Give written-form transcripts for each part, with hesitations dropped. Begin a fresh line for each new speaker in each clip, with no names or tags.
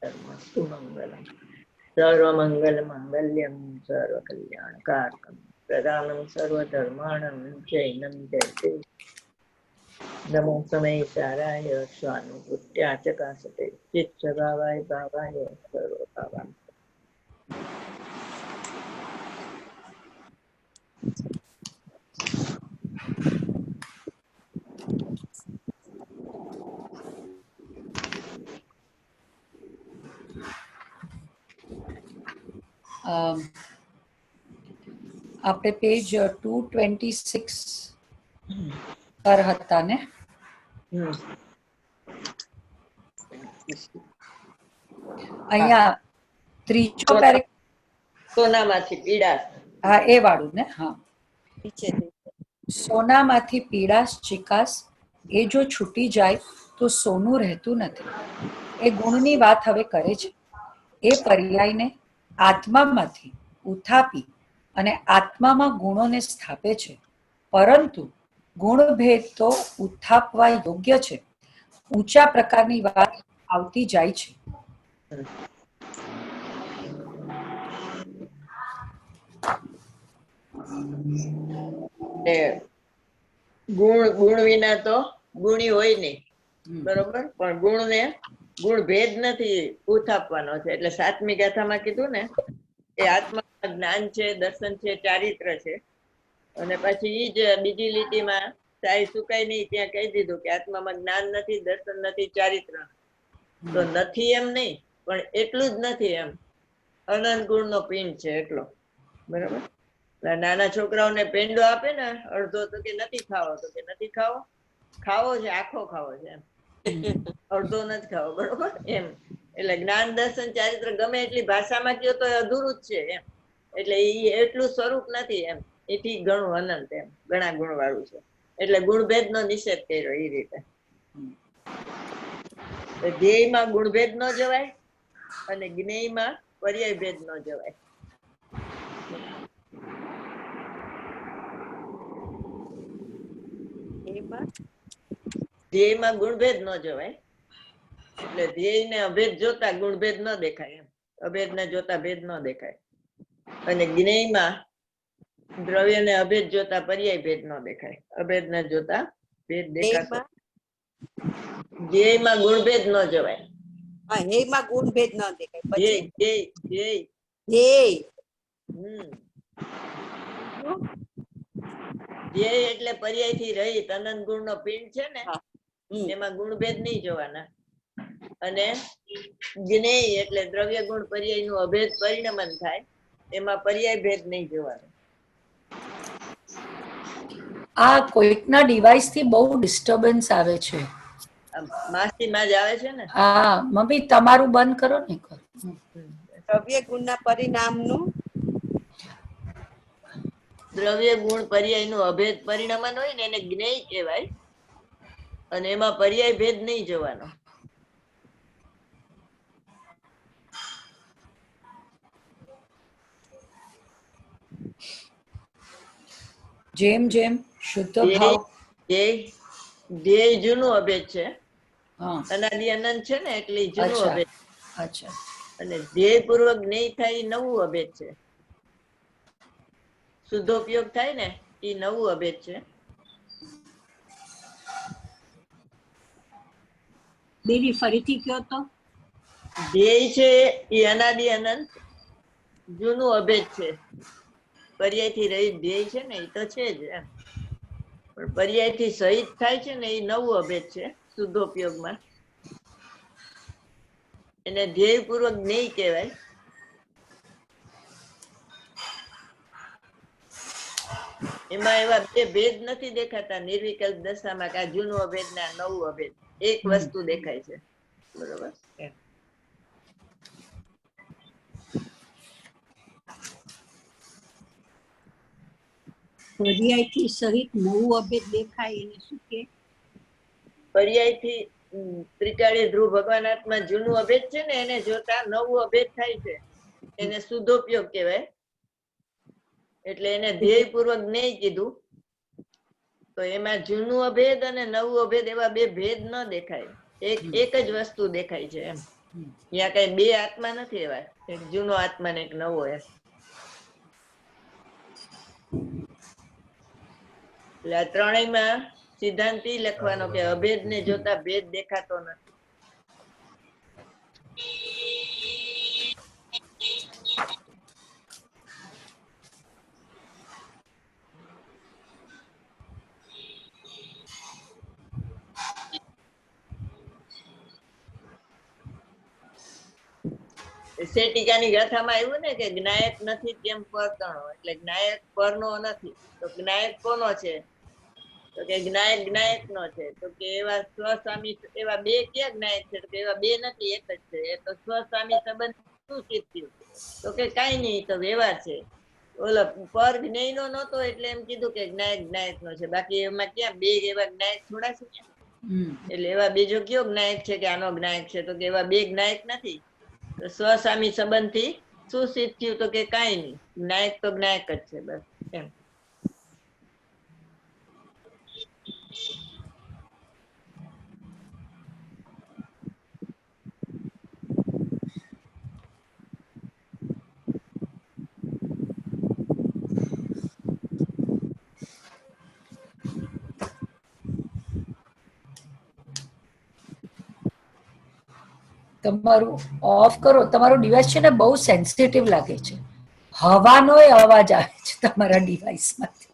कर्मस्तु मंगलम। सर्वमंगल मांगल्यम सर्वकल्याणकारकम प्रदानं सर्वधर्माणां जैनं जयते। नमो समय साराय स्वानुभूत्या चकासते चित्स्वभावाय भावाय सर्वभावान्।
આપણે પેજ 226 પર હતા ને? અહીંયા ત્રીજો પેરેગ્રાફ
સોનામાંથી પીડાશ.
હા, એ વાળું ને? હા, સોનામાંથી પીડાશ ચિકાસ એ જો છૂટી જાય તો સોનું રહેતું નથી. એ ગુણની વાત હવે કરે છે. એ પર્યાયને આત્મામાંથી ઉથાપી અને આત્મામાં ગુણોને સ્થાપે છે, પરંતુ ગુણભેદ તો ઉથાપવા યોગ્ય છે. ઊંચા પ્રકારની વાત આવતી જાય છે.
ગુણ વિના તો ગુણી હોય નહીં, બરોબર? પણ ગુણ ભેદ નથી ઉથાપવાનો છે. એટલે સાતમી ગાથામાં કીધું ને એ આત્મા જ્ઞાન છે, દર્શન છે, ચારિત્ર છે. અને પછી ઈ જ બીજી લીટીમાં સાઈ સુકાય નહીં ત્યાં કહી દીધું કે આત્મામાં જ્ઞાન નથી, દર્શન નથી, ચારિત્ર. તો નથી એમ નહીં, પણ એટલું જ નથી એમ. અનંત ગુણ નો પિંડ છે એટલો, બરાબર? નાના છોકરાઓને પેંડો આપે ને અડધો, તો કે નથી ખાવો, તો કે નથી ખાવો, ખાવો છે, આખો ખાવો છે એમ, અડધો નથી ખાવો, બરોબર? એમ એટલે જ્ઞાન દર્શન ચારિત્ર ગમે એટલી ભાષામાં કહો તો અધૂરું જ છે એમ. એટલે એ એટલું સ્વરૂપ નથી એમ, એથી ઘણું અનંત એમ, ઘણા ગુણ વાળું છે. એટલે ગુણભેદ નો નિષેધ કર્યો એ રીતે. ધ્યેયમાં ગુણભેદ ન જવાય અને જ્ઞેયમાં પર્યાય ભેદ ન જવાય. ધ્યેયમાં ગુણભેદ ન જવાય, એટલે ધ્યેય ને અભેદ જોતા ગુણભેદ ન દેખાય એમ, અભેદ ને જોતા ભેદ ન દેખાય. અને જ્ઞેયમાં દ્રવ્ય ને અભેદ જોતા પર્યાય ભેદ ન દેખાય, અભેદ ને જોતા ભેદ દેખાતો. ધ્યેયમાં ગુણભેદ ન જવાય.
ધ્યેયમાં ગુણભેદ ન દેખાય.
ધ્યેય એટલે પર્યાય થી રહિત અનંત ગુણ નો પિંડ છે ને, એમાં ગુણભેદ નહીં જોવાના. અને જ્ઞેય એટલે દ્રવ્ય ગુણ પર્યાય નું અભેદ પરિણમન થાય, એમાં પર્યાય ભેદ નહીં જોવાનો.
આ કોઈકના ડિવાઇસ થી બહુ ડિસ્ટર્બન્સ આવે છે.
માસી માં જ આવે છે ને?
હા મમ્મી, તમારું બંધ કરો ને.
દ્રવ્ય ગુણના પરિણામનું,
દ્રવ્ય ગુણ પર્યાય નું અભેદ પરિણમન હોય ને એને જ્ઞેય કહેવાય, અને એમાં પર્યાય ભેદ નહીં જોવાનો.
જેમ જેમ શુદ્ધ ભાવ,
ધ્યેય જૂનું અભેદ છે, અનાદિ અનંત છે ને, એટલે જૂનું અભેદ. અને ધ્યેય પૂર્વક જ્ઞેય થાય એ નવું અભેદ છે. શુદ્ધોપયોગ થાય ને એ નવું અભેદ છે.
બેની ફરીથી કયો તો.
ધ્યેય છે એ અનાદિ અનંત જૂનું અભેદ છે. પર્યાય થી રહિત ધ્યેય છે ને એ તો છે જ એમ, પણ પર્યાય થી સહિત થાય છે ને એ નવું અભેદ છે શુદ્ધોપયોગમાં. એને ધ્યેય પૂર્વક જ્ઞેય કહેવાય. એમાં એવા બે ભેદ નથી દેખાતા નિર્વિકલ્પ દશામાં કે આ જૂનું અભેદ ને આ નવું અભેદ, એક વસ્તુ દેખાય છે, બરોબર?
પર્યાયથી સહિત નવું અભેદ દેખાય એને શું કે?
પર્યાયથી ત્રિકાળી ધ્રુવ ભગવાન આત્મા જૂનું અભેદ છે ને એને જોતા નવું અભેદ થાય છે, એને શુદ્ધોપયોગ કહેવાય. એટલે એને ધ્યેય પૂર્વક જ્ઞેય કીધું. તો એમાં જૂનું અભેદ અને નવું અભેદ એવા બે ભેદ ન દેખાય, એક જ વસ્તુ દેખાય છે એમ. ત્યાં કઈ બે આત્મા નથી એવા, એક જૂનો આત્મા ને એક નવો એમ. એટલે આ ત્રણેયમાં સિદ્ધાંત ઈ લખવાનો કે અભેદ ને જોતા ભેદ દેખાતો નથી. શેટિકાની ગાથામાં આવ્યું ને કે જ્ઞાયક નથી તેમ પરતણો, એટલે જ્ઞાયક પરનો નથી. તો જ્ઞાયક કોનો છે? તો કે જ્ઞાયક જ્ઞાયક નો છે. તો કે એવા સ્વસ્વામી એવા બે ક્યાં જ્ઞાયક છે? તો કે એવા બે નથી, એક જ છે. એ તો સ્વસ્વામી સંબંધ શું સિદ્ધ થયું? તો કે કઈ નહીં, તો વ્યવહાર છે. ઓલો પર જ્ઞેય નો નહોતો એટલે એમ કીધું કે જ્ઞાયક જ્ઞાયક નો છે. બાકી એમાં ક્યાં બે એવા જ્ઞાયક થોડા છે? એટલે એવા બીજો કયો જ્ઞાયક છે કે આનો જ્ઞાયક છે? તો કે એવા બે જ્ઞાયક નથી. સ્વસ્વામી સંબંધ થી શું સિદ્ધ થયું? તો કે કઈ નહીં, જ્ઞાયક તો જ્ઞાયક જ છે બસ એમ.
તમારું ઓફ કરો. તમારો ડિવાઇસ છે ને બહુ સેન્સિટિવ લાગે છે. હવાનો અવાજ આવે છે તમારા ડિવાઇસમાંથી,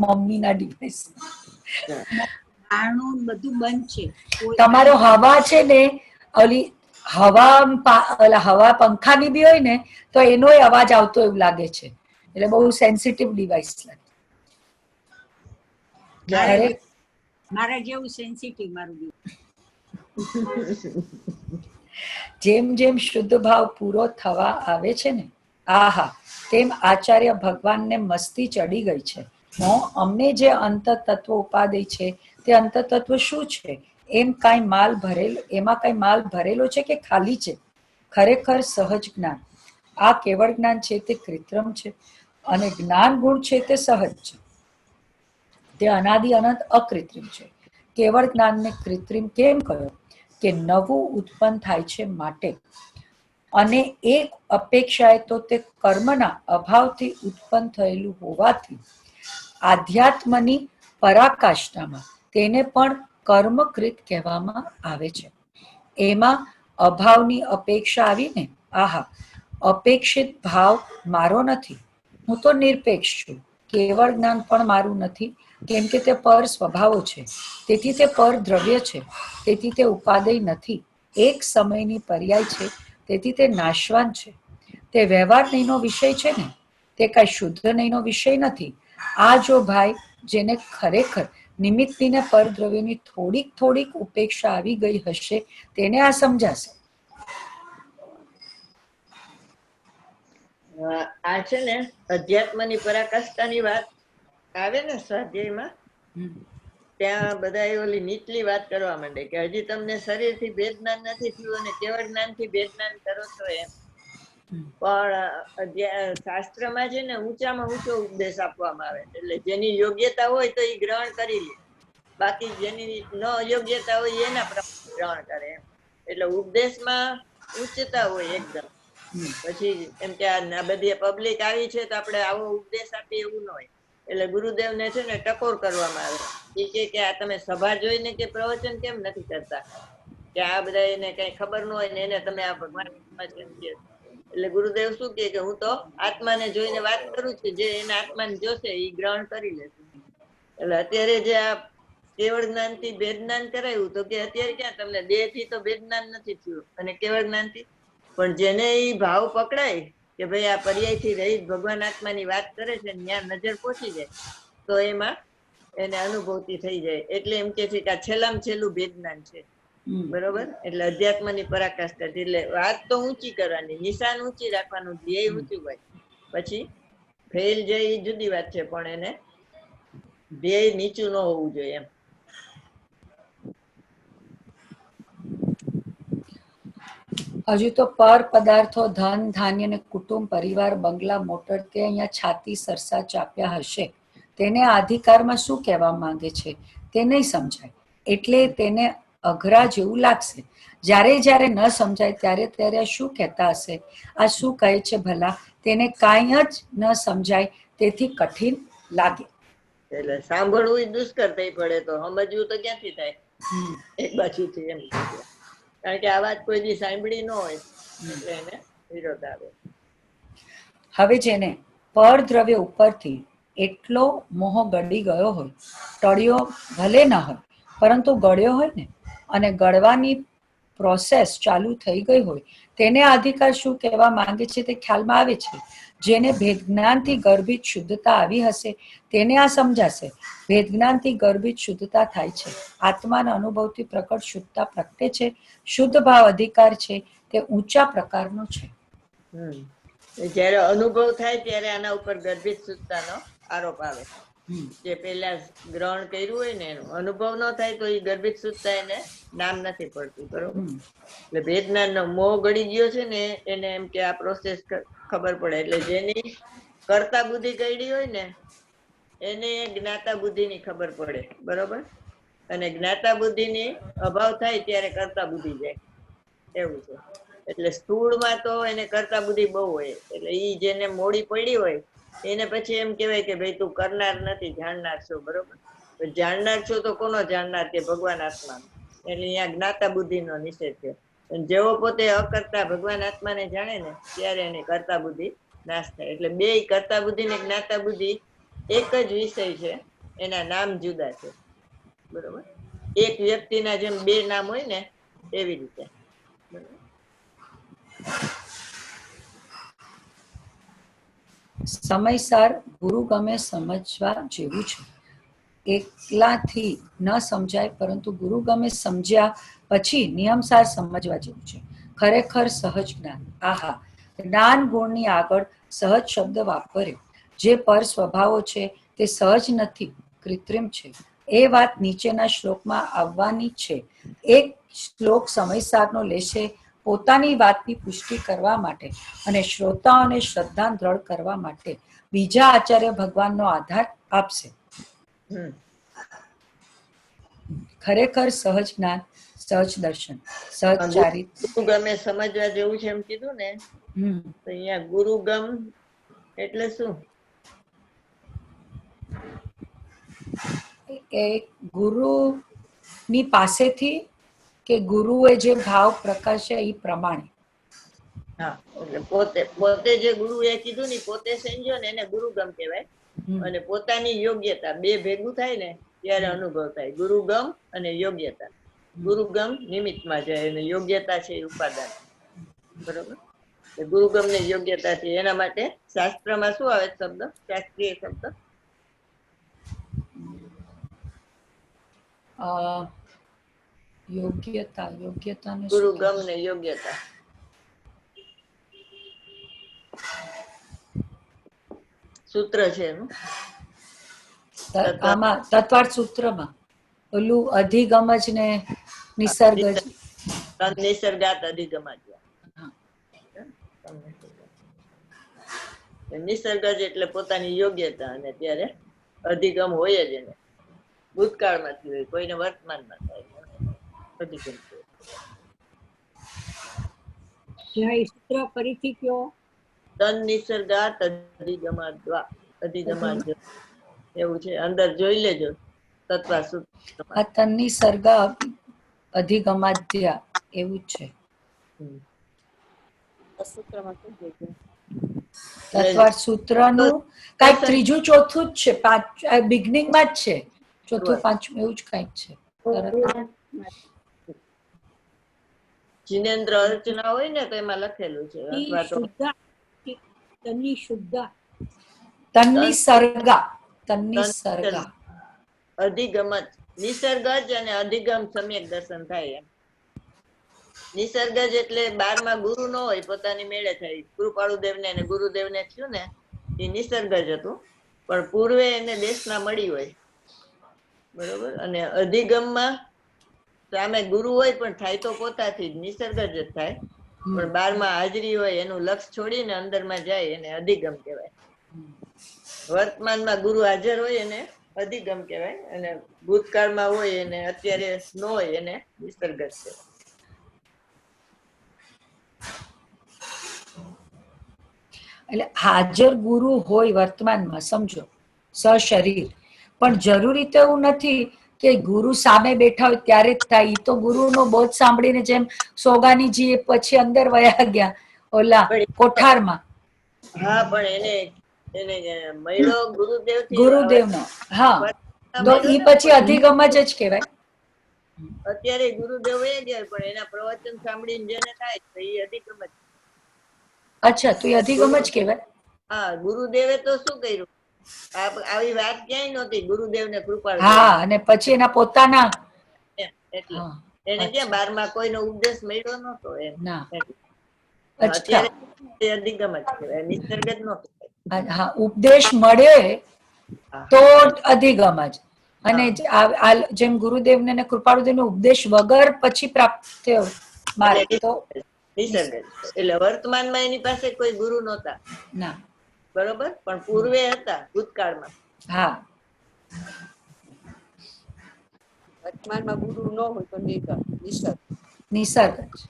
મમ્મીના ડિવાઇસમાં.
આણું બધું બંધ છે.
તમારો હવા છે ને ઓલી હવા પંખાની બી હોય ને તો એનો અવાજ આવતો એવું લાગે છે. એટલે બહુ સેન્સિટિવ ડિવાઇસ લાગે.
મારા જેવું સેન્સિટિવ મારું બી.
જેમ જેમ શુદ્ધ ભાવ પૂરો થવા આવે છે ને, આહા, તેમ આચાર્ય ભગવાનને મસ્તી ચડી ગઈ છે. અમને જે અંત તત્વ ઉપાદેય છે તે અંત તત્વ શું છે? એમાં કઈ માલ ભરેલો છે કે ખાલી છે? ખરેખર સહજ જ્ઞાન. આ કેવળ જ્ઞાન છે તે કૃત્રિમ છે, અને જ્ઞાન ગુણ છે તે સહજ છે. તે અનાદિ અનંત અકૃત્રિમ છે. કેવળ જ્ઞાનને કૃત્રિમ કેમ કહ્યો? કે નવું ઉત્પન્ન થાય છે માટે. અને એક અપેક્ષાએ તો તે કર્મના અભાવથી ઉત્પન્ન થયેલું હોવાથી આધ્યાત્મની પરાકાષ્ઠામાં તેને પણ કર્મકૃત કહેવામાં આવે છે. એમાં અભાવની અપેક્ષા આવીને, આહા, અપેક્ષિત ભાવ મારો નથી, હું તો નિરપેક્ષ છું. કેવળ જ્ઞાન પણ મારું નથી, કેમ કે તે પર સ્વભાવો છે, તેથી તે પર દ્રવ્ય છે, તેથી તે ઉપાદેય નથી. એક સમયની પર્યાય છે, તેથી તે નાશવાન છે. તે વ્યવહાર નહીંનો વિષય છે ને, તે કઈ શુદ્ધ નહીંનો વિષય નથી. આ જો ભાઈ જેને ખરેખર નિમિત્તની પર દ્રવ્યની થોડીક થોડીક ઉપેક્ષા આવી ગઈ હશે તેને આ સમજાશે.
આ છે ને અધ્યાત્મની પરાકાષ્ઠાની વાત આવે ને સ્વાધ્યાયમાં, ત્યાં બધા ઓલી નીચલી વાત કરવા માંડે કે હજી તમને શરીરથી ભેદ જ્ઞાન નથી થયું અને કેવળ જ્ઞાનથી ભેદ જ્ઞાન કરો છો એમ. પણ શાસ્ત્રમાં છે ને ઊંચામાં ઊંચો ઉપદેશ આપવામાં આવે, એટલે જેની યોગ્યતા હોય તો એ ગ્રહણ કરી લે, બાકી જેની ન યોગ્યતા હોય એના પ્રમાણે ગ્રહણ કરે એમ. એટલે ઉપદેશમાં ઉચ્ચતા હોય એકદમ. પછી એમ કે આ બધી પબ્લિક આવી છે તો આપણે આવો ઉપદેશ આપીએ એવું ન હોય. એટલે ગુરુદેવને છે ને ટકોર કરવામાં આવે. એ કે આ તમે સભા જોઈને કે પ્રવચન કેમ નથી કરતા, કે આ બધા એને કઈ ખબર ન હોય ને એને તમે આ ભગવાન. એટલે ગુરુદેવ શું કે હું તો આત્માને જોઈને વાત કરું છું, જે એના આત્માને જોશે એ ગ્રહણ કરી લેશે. એટલે અત્યારે જે આ કેવળ જ્ઞાન થી ભેદ જ્ઞાન કરાયું, તો કે અત્યારે ક્યાં તમને દેહ થી તો ભેદ જ્ઞાન નથી થયું અને કેવળ જ્ઞાન થી. પણ જેને એ ભાવ પકડાય કે ભાઈ આ પર્યાય થી રહિત ભગવાન આત્માની વાત કરે છે, ત્યાં નજર પહોંચી જાય તો એમાં એને અનુભૂતિ થઈ જાય. એટલે એમ કે છે કે આ છેલ્લામાં છેલ્લું ભેદ જ્ઞાન છે. બરોબર. એટલે અધ્યાત્મની પરાકાષ્ઠા, એટલે વાત તો ઊંચી કરવાની, નિશાન ઊંચી રાખવાનું, ધ્યેય ઊંચું હોય. પછી ફેલ જાય એ જુદી વાત છે, પણ એને ધ્યેય નીચું ન હોવું જોઈએ એમ.
હજુ તો પર પદાર્થો, ધન ધાન્ય ને કુટુંબ પરિવાર, બંગલા, મોટર તે અહીંયા છાતી સરસા ચાપ્યા હશે, તેને અધિકારમાં શું કહેવા માંગે છે તે નહીં સમજાય. એટલે તેને અઘરા જેવું લાગશે. જ્યારે જ્યારે ન સમજાય ત્યારે ત્યારે શું કહેતા હશે, આ શું કહે છે ભલા, તેને કાંઈ જ ન સમજાય, તેથી કઠિન લાગે.
એટલે સાંભળવું ય દુષ્કર થઈ પડે તો સમજવું તો ક્યાંથી થાય એક બાજુથી એમ. કારણ કે આ વાત કોઈ દી સાંભળી ન હોય એટલે એને વિરોધ આવે.
હવે જેને પરદ્રવ્ય ઉપરથી એટલો મોહ ગળી ગયો હોય, ટળ્યો ભલે ન હોય પરંતુ ગળ્યો હોય ને, અને ગળવાની પ્રોસેસ ચાલુ થઈ ગઈ હોય, તેને આ અધિકાર શું કહેવા માંગે છે તે ખ્યાલમાં આવે છે. જેને ભેદ જ્ઞાનથી ગર્ભિત શુદ્ધતા આવી હશે તેને આ સમજાશે. ભેદ જ્ઞાનથી ગર્ભિત શુદ્ધતા થાય છે. આત્માના અનુભવથી પ્રકટ શુદ્ધતા પ્રગટે છે. શુદ્ધ ભાવ અધિકાર છે તે ઊંચા પ્રકારનો છે.
જયારે અનુભવ થાય ત્યારે આના ઉપર ગર્ભિત શુદ્ધતાનો આરોપ આવે. જે પેલા ગ્રહણ કર્યું હોય ને એનો અનુભવ ન થાય તો એ ગર્ભિત શુદ્ધતા એને નામ નથી પડતું. બરોબર. એટલે ભેદજ્ઞાનનો મોહ ગળી ગયો છે ને એને એમ કે આ પ્રોસેસ ખબર પડે. એટલે જેની કર્તા બુદ્ધિ ગળી હોય ને એને જ્ઞાતા બુદ્ધિની ખબર પડે. બરોબર. અને જ્ઞાતા બુદ્ધિની અભાવ થાય ત્યારે કર્તા બુદ્ધિ જાય એવું છે. એટલે સ્થૂળમાં તો એને કર્તા બુદ્ધિ બહુ હોય. એટલે ઈ જેને મોડી પડી હોય એને પછી એમ કહેવાય કે ભાઈ તું કરનાર નથી, જાણનાર છો. બરોબર. જાણનાર છો તો કોનો જાણનાર? કે ભગવાન આત્માનો. એટલે અહીંયા જ્ઞાતા બુદ્ધિનો નિષેધ છે. જેવો પોતે અકર્તા ભગવાન આત્માને જાણે ને ત્યારે એની કર્તા બુદ્ધિ નાશ થાય. એટલે બે કર્તા બુદ્ધિ ને જ્ઞાતા બુદ્ધિ એક જ વિષય છે, એના નામ જુદા છે. બરોબર. એક વ્યક્તિના જેમ બે નામ હોય ને એવી રીતે.
સમયસર ગુરુ ગમે સમજવા જેવું છે. એકલાથી ન સમજાય પરંતુ ગુરુ ગમે સમજ્યા પછી નિયમસાર સમજવા જેવું છે. ખરેખર સહજ જ્ઞાન. આહા, જ્ઞાન ગુણની આગળ સહજ શબ્દ વાપર્યો. જે પર સ્વભાવો છે તે સહજ નથી, કૃત્રિમ છે. એ વાત નીચેના શ્લોકમાં આવવાની છે. એક શ્લોક સમયસારનો લેશે પોતાની વાતની પુષ્ટિ કરવા માટે અને શ્રોતાઓને શ્રદ્ધા દ્રઢ કરવા માટે બીજા આચાર્ય ભગવાનનો આધાર આપશે. ખરેખર સહજ જ્ઞાન, સહજ દર્શન, સહજ ચારિત્ર.
ગુરુ ગમે સમજવા જેવું છે એમ કીધું ને, તો અહીંયા ગુરુ ગમ એટલે શું?
એ ગુરુની પાસેથી કે ગુરુએ જે ભાવ પ્રકાશે એ પ્રમાણે.
હા, એટલે પોતે જે ગુરુ એ કીધું ને પોતે સમજ્યો ને એને ગુરુગમ કહેવાય. અને પોતાની યોગ્યતા બે ભેગું થાય ને ત્યારે અનુભવ થાય. ગુરુગમ અને યોગ્યતા. ગુરુગમ નિમિત્તમાં જાય અને યોગ્યતા છે એ ઉપાદાન. બરોબર. ગુરુગમ ને યોગ્યતા છે એના માટે શાસ્ત્રમાં શું આવે શબ્દ? શાસ્ત્રીય શબ્દ
યોગ્યતા
ગુરુગમ ને યોગ્યતા. સૂત્ર છે એનું.
આમાં તત્વાર્થ સૂત્રમાં ઓલું અધિગમ જ ને નિસર્ગ જ.
નિસર્ગાત અધિગમ જ. નિસર્ગ જ એટલે પોતાની યોગ્યતા. અને ત્યારે અધિગમ હોય જ એને. ભૂતકાળમાંથી હોય, કોઈને વર્તમાનમાં થાય. અધિગમ
જય સૂત્ર ફરીથી કયો.
તન નિસર્ગાત અધિગમાદ્વા. અધિગમાદ એવું છે. અંદર જોઈ લેજો તત્વા સૂત્ર.
આ તન્ની સર્ગ અધિગમાદ્યા એવું છે. તત્વાર્થ સૂત્રનું કઈક ત્રીજું ચોથું જ છે. બિગનિંગમાં જ છે. ચોથું પાંચમું એવું જ કઈક છે.
જિનેન્દ્ર અર્ચના હોય ને તો એમાં લખેલું છે.
તન્ની શુદ્ધા,
તન્ની સર્ગા
અધિગમ જ. નિસર્ગ જ અને અધિગમ સમ્યક દર્શન થાય એમ. નિસર્ગ જ એટલે 12માં ગુરુ ન હોય, પોતાની મેળે થાય. કૃપાળુ દેવને અને ગુરુદેવને થયું ને એ નિસર્ગ જ હતું. પણ પૂર્વે એને દેશના મળી હોય. બરોબર. અને અધિગમમાં સામે ગુરુ હોય પણ થાય તો પોતાથી જ. નિસર્ગ જ થાય. પણ 12માં હાજરી હોય એનું લક્ષ છોડીને અંદરમાં જાય એને અધિગમ કહેવાય. વર્તમાનમાં ગુરુ હાજર હોય એને અધિગમ કહેવાય, અને ભૂતકાળમાં હોય એને અત્યારે ન હોય એને વિસર્ગત કહેવાય.
એટલે હાજર ગુરુ હોય વર્તમાનમાં, સમજો સશરીર, પણ જરૂરી તો એવું નથી કે ગુરુ સામે બેઠા હોય ત્યારે જ થાય. ઈ તો ગુરુનો બોધ સાંભળીને જેમ સોગાનીજી પછી અંદર વયા ગયા ઓલા
પણ
કોઠારમાં,
હા, પણ એને મળ્યો ગુરુદેવ થી
ગુરુદેવનો. હા, તો ઈ પછી અધિગમ જ કહેવાય.
અત્યારે ગુરુદેવ એ ગયા પણ એના પ્રવચન સાંભળીને જેને થાય તો એ અધિગમ જ.
અચ્છા, તો એ અધિગમ જ કહેવાય.
હા, ગુરુદેવે તો શું કર્યું, આવી વાત ક્યાંય નહોતી ગુરુદેવને કૃપાળ.
હા, અને પછી એના પોતાના,
એટલે
હા,
એને ક્યાં બારમાં કોઈનો ઉપદેશ મળ્યો નતો એમ.
ના.
અત્યારે
અચ્છા,
અધિગમ જ કહેવાય, નિસર્ગ જ નહોતો.
હા, ઉપદેશ મળે તો અધિગમ જ. અને જેમ ગુરુદેવને ને કૃપાળુદેવનો ઉપદેશ વગર પછી પ્રાપ્ત થયો માર્ગ તો
નિસર્ગ. એટલે વર્તમાનમાં એની પાસે કોઈ ગુરુ નહોતા,
ના.
બરોબર, પણ પૂર્વે હતા ભૂતકાળમાં.
હા,
વર્તમાનમાં ગુરુ ન હોય તો નિસર્ગ.
નિસર્ગ જ.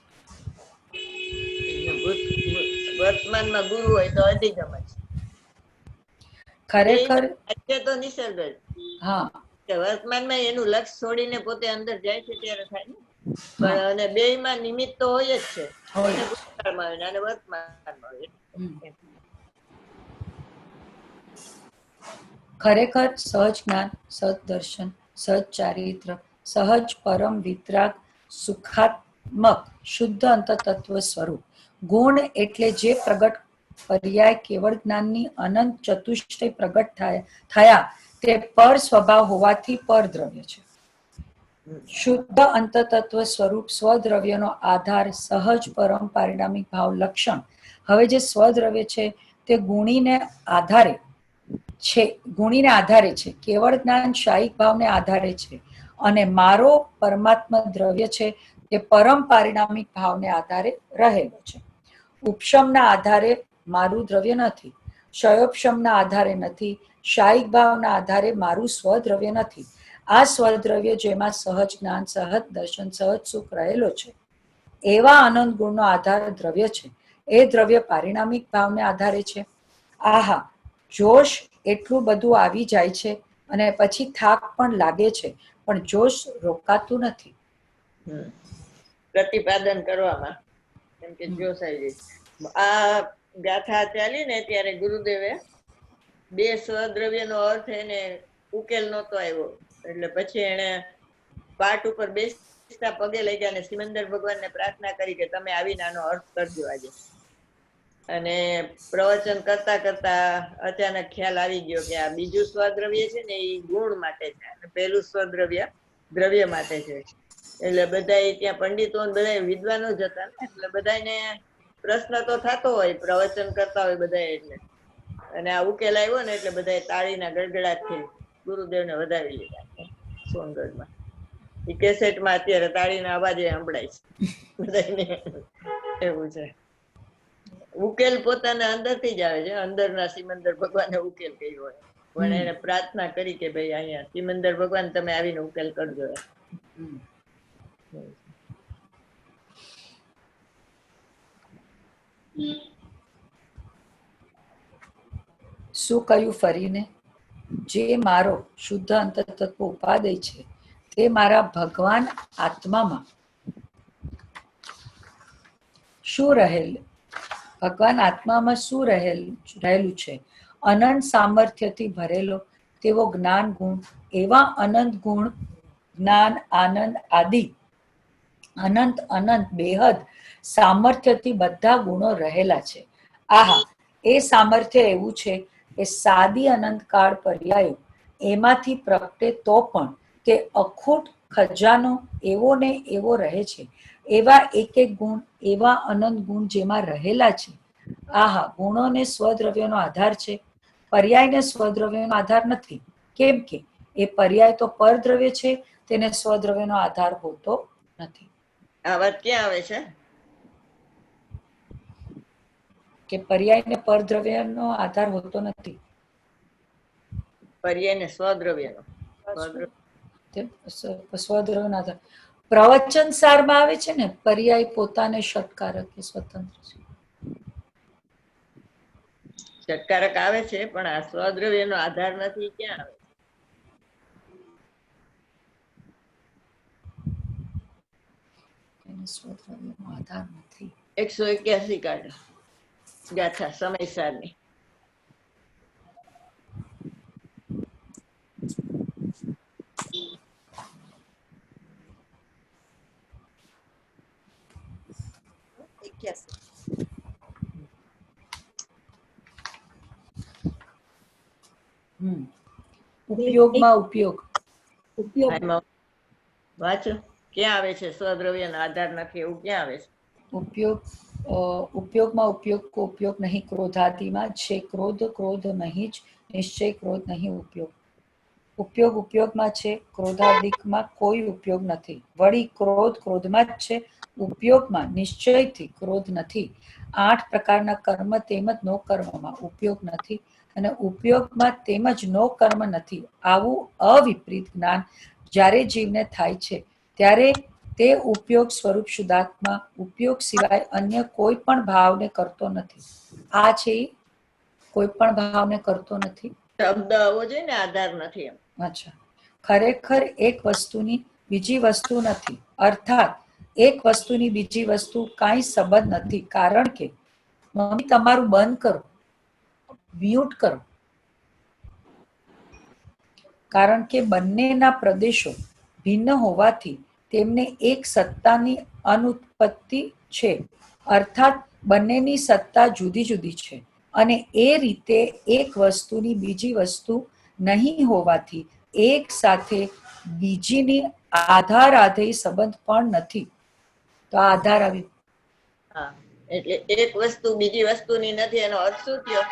વર્તમાનમાં ગુરુ હોય તો અધિગમ જ.
ખરેખર
આજે તો નિસર્ગ જ.
હા,
વર્તમાનમાં એનું લક્ષ છોડીને પોતે અંદર જાય છે ત્યારે થાય ને. પણ અને બેયમાં નિમિત્ત તો હોય જ છે, અને ભૂતકાળમાં હોય અને વર્તમાનમાં હોય.
ખરેખર સહજ જ્ઞાન, સહજ દર્શન, સહજ ચારિત્ર, સહજ પરમ વિતરાગ, સુખાત્મક શુદ્ધ અંતતત્વ સ્વરૂપ ગુણ એટલે જે પ્રગટ પર્યાય કેવળ જ્ઞાનની અનંત ચતુષ્ટય પ્રગટ થયા તે પર સ્વભાવ હોવાથી પરદ્રવ્ય છે. શુદ્ધ અંતતત્વ સ્વરૂપ સ્વદ્રવ્યનો આધાર સહજ પરમ પારિણામિક ભાવ લક્ષણ. હવે જે સ્વદ્રવ્ય છે તે ગુણીને આધારે છે, કેવળ જ્ઞાન શાયિક ભાવને આધારે છે, અને મારો પરમાત્મા દ્રવ્ય છે તે પરમ પારિણામિક ભાવને આધારે રહેલો છે. ઉપશમના આધારે મારું દ્રવ્ય નથી, ક્ષયોપશમના આધારે નથી, શાયિક ભાવના આધારે મારું સ્વદ્રવ્ય નથી. આ સ્વદ્રવ્ય જેમાં સહજ જ્ઞાન, સહજ દર્શન, સહજ સુખ રહેલો છે એવા આનંદ ગુણનો આધાર દ્રવ્ય છે. એ દ્રવ્ય પારિણામિક ભાવને આધારે છે. આહા, જોશ એટલું બધું આવી જાય છે અને પછી થાક પણ લાગે છે, પણ જોશ રોકાતું નથી.
પ્રતિપાદન કરવામાં એમ કે જોશ આવી જાય. આ ગાથા ચાલી ને ત્યારે ગુરુદેવે બે સ્વદ્રવ્યનો અર્થ એને ઉકેલ નહોતો આવ્યો, એટલે પછી એને પાટ ઉપર બેસતા પગે લઈ ગયા અને સિમંદર ભગવાનને પ્રાર્થના કરી કે તમે આવીને આનો અર્થ કરજો આજે. અને પ્રવચન કરતા કરતા અચાનક ખ્યાલ આવી ગયો કે આ બીજું સ્વદ્રવ્ય છે ને એ ગુણ માટે છે અને પેલું સ્વદ્રવ્ય દ્રવ્ય માટે છે. એટલે બધા ત્યાં પંડિતો બધા વિદ્વાનો જ હતા ને, એટલે બધાને પ્રશ્ન તો થતો હોય પ્રવચન કરતા હોય બધા, એટલે અને આ ઉકેલ આવ્યો ને એટલે બધા તાળીના ગડગડાટથી ગુરુદેવને વધાવી લીધા સોનગઢમાં. એ કેસેટમાં અત્યારે તાળીના અવાજે સંભળાય છે બધાને. એવું છે. ઉકેલ પોતાના અંદરથી જ આવે છે, અંદરના સિમંદર ભગવાને ઉકેલ કર્યો હોય, પણ એને પ્રાર્થના કરી કે ભાઈ અહીંયા સિમંદર ભગવાન તમે આવીને ઉકેલ કરજો.
શું કહ્યું ફરીને? જે મારો શુદ્ધ અંતતત્વ ઉપાદેય છે તે મારા ભગવાન આત્મામાં શું ભગવાન આત્મામાં શું રહેલું છે? અનંત સામર્થ્યથી ભરેલો તેવો જ્ઞાન ગુણ, એવા અનંત ગુણ, જ્ઞાન, આનંદ આદિ અનંત બેહદ સામર્થ્યથી બધા ગુણો રહેલા છે. આહા, એ સામર્થ્ય એવું છે કે સાદી અનંતકાળ પર્યાયો એમાંથી પ્રગટે તો પણ તે અખૂટ ખજાનો એવો ને એવો રહે છે. એવા એક એક ગુણ, એવા અનંત ગુણ જેમાં રહેલા છે. આહા, ગુણોને સ્વદ્રવ્યનો આધાર છે, પર્યાયને સ્વદ્રવ્યનો આધાર નથી. કેમ કે એ પર્યાય તો પરદ્રવ્ય છે, તેને સ્વદ્રવ્યનો આધાર હોતો નથી.
આ વાત ક્યાં આવે છે?
કે પર્યાયને પરદ્રવ્યનો આધાર હોતો નથી.
પર્યાય ને સ્વદ્રવ્યનો. સ્વદ્રવ્ય
તે સ્વદ્રવ્ય ના થાય. પ્રવચન સારમાં આવે છે ને પર્યાય પોતાને ષટકારક કે સ્વતંત્ર છે.
ષટકારક આવે છે પણ આ સ્વદ્રવ્યનો આધાર નથી. ક્યાં આવે?
એને સ્વદ્રવ્યનો આધાર નથી.
181 કાઢો ગાથા સમયસારની.
ઉપયોગમાં ઉપયોગ.
ઉપયોગ
આમાં વાંચો ક્યાં આવે છે સ્વદ્રવ્યનો આધાર નથી એવું ક્યાં આવે છે?
ઉપયોગ ઉપયોગમાં ઉપયોગ કો ઉપયોગ નહીં ક્રોધાદિમાં છે. ક્રોધ ક્રોધ નહીં જ નિશ્ચય ક્રોધ નહીં ઉપયોગ. ઉપયોગ ઉપયોગમાં છે. ક્રોધાદિકમાં કોઈ ઉપયોગ નથી. વળી ક્રોધ ક્રોધમાં જ છે. ઉપયોગમાં નિશ્ચયથી ક્રોધ નથી. 8 પ્રકારના કર્મ તેમજ નો કર્મમાં ઉપયોગ નથી અને ઉપયોગમાં તેમજ નો કર્મ નથી. આવું અવિપરીત જ્ઞાન જ્યારે જીવને થાય છે ત્યારે તે ઉપયોગ સ્વરૂપ શુદ્ધાત્મા ઉપયોગ સિવાય અન્ય કોઈ પણ ભાવને કરતો નથી. આ છે ઈ કોઈ પણ ભાવને કરતો નથી.
શબ્દ આવવો જોઈએ ને આધાર નથી એમ.
અચ્છા. ખરેખર એક વસ્તુની બીજી વસ્તુ નથી, અર્થાત એક વસ્તુની બીજી વસ્તુ કાંઈ સંબંધ નથી. કારણ કે મમ્મી તમારું બંધ કરો, મ્યુટ કરો. કારણ કે બંનેના પ્રદેશો ભિન્ન હોવાથી તેમને એક સત્તાની અનુત્પત્તિ છે, અર્થાત બંનેની સત્તા જુદી જુદી છે અને એ રીતે એક વસ્તુની બીજી વસ્તુ નહીં હોવાથી એક સાથે બીજીની આધારાધેય સંબંધ પણ નથી. તો આ આધાર આવ્યો.
હા, એટલે એક વસ્તુ બીજી વસ્તુની નથી એનો અર્થ શું થયો?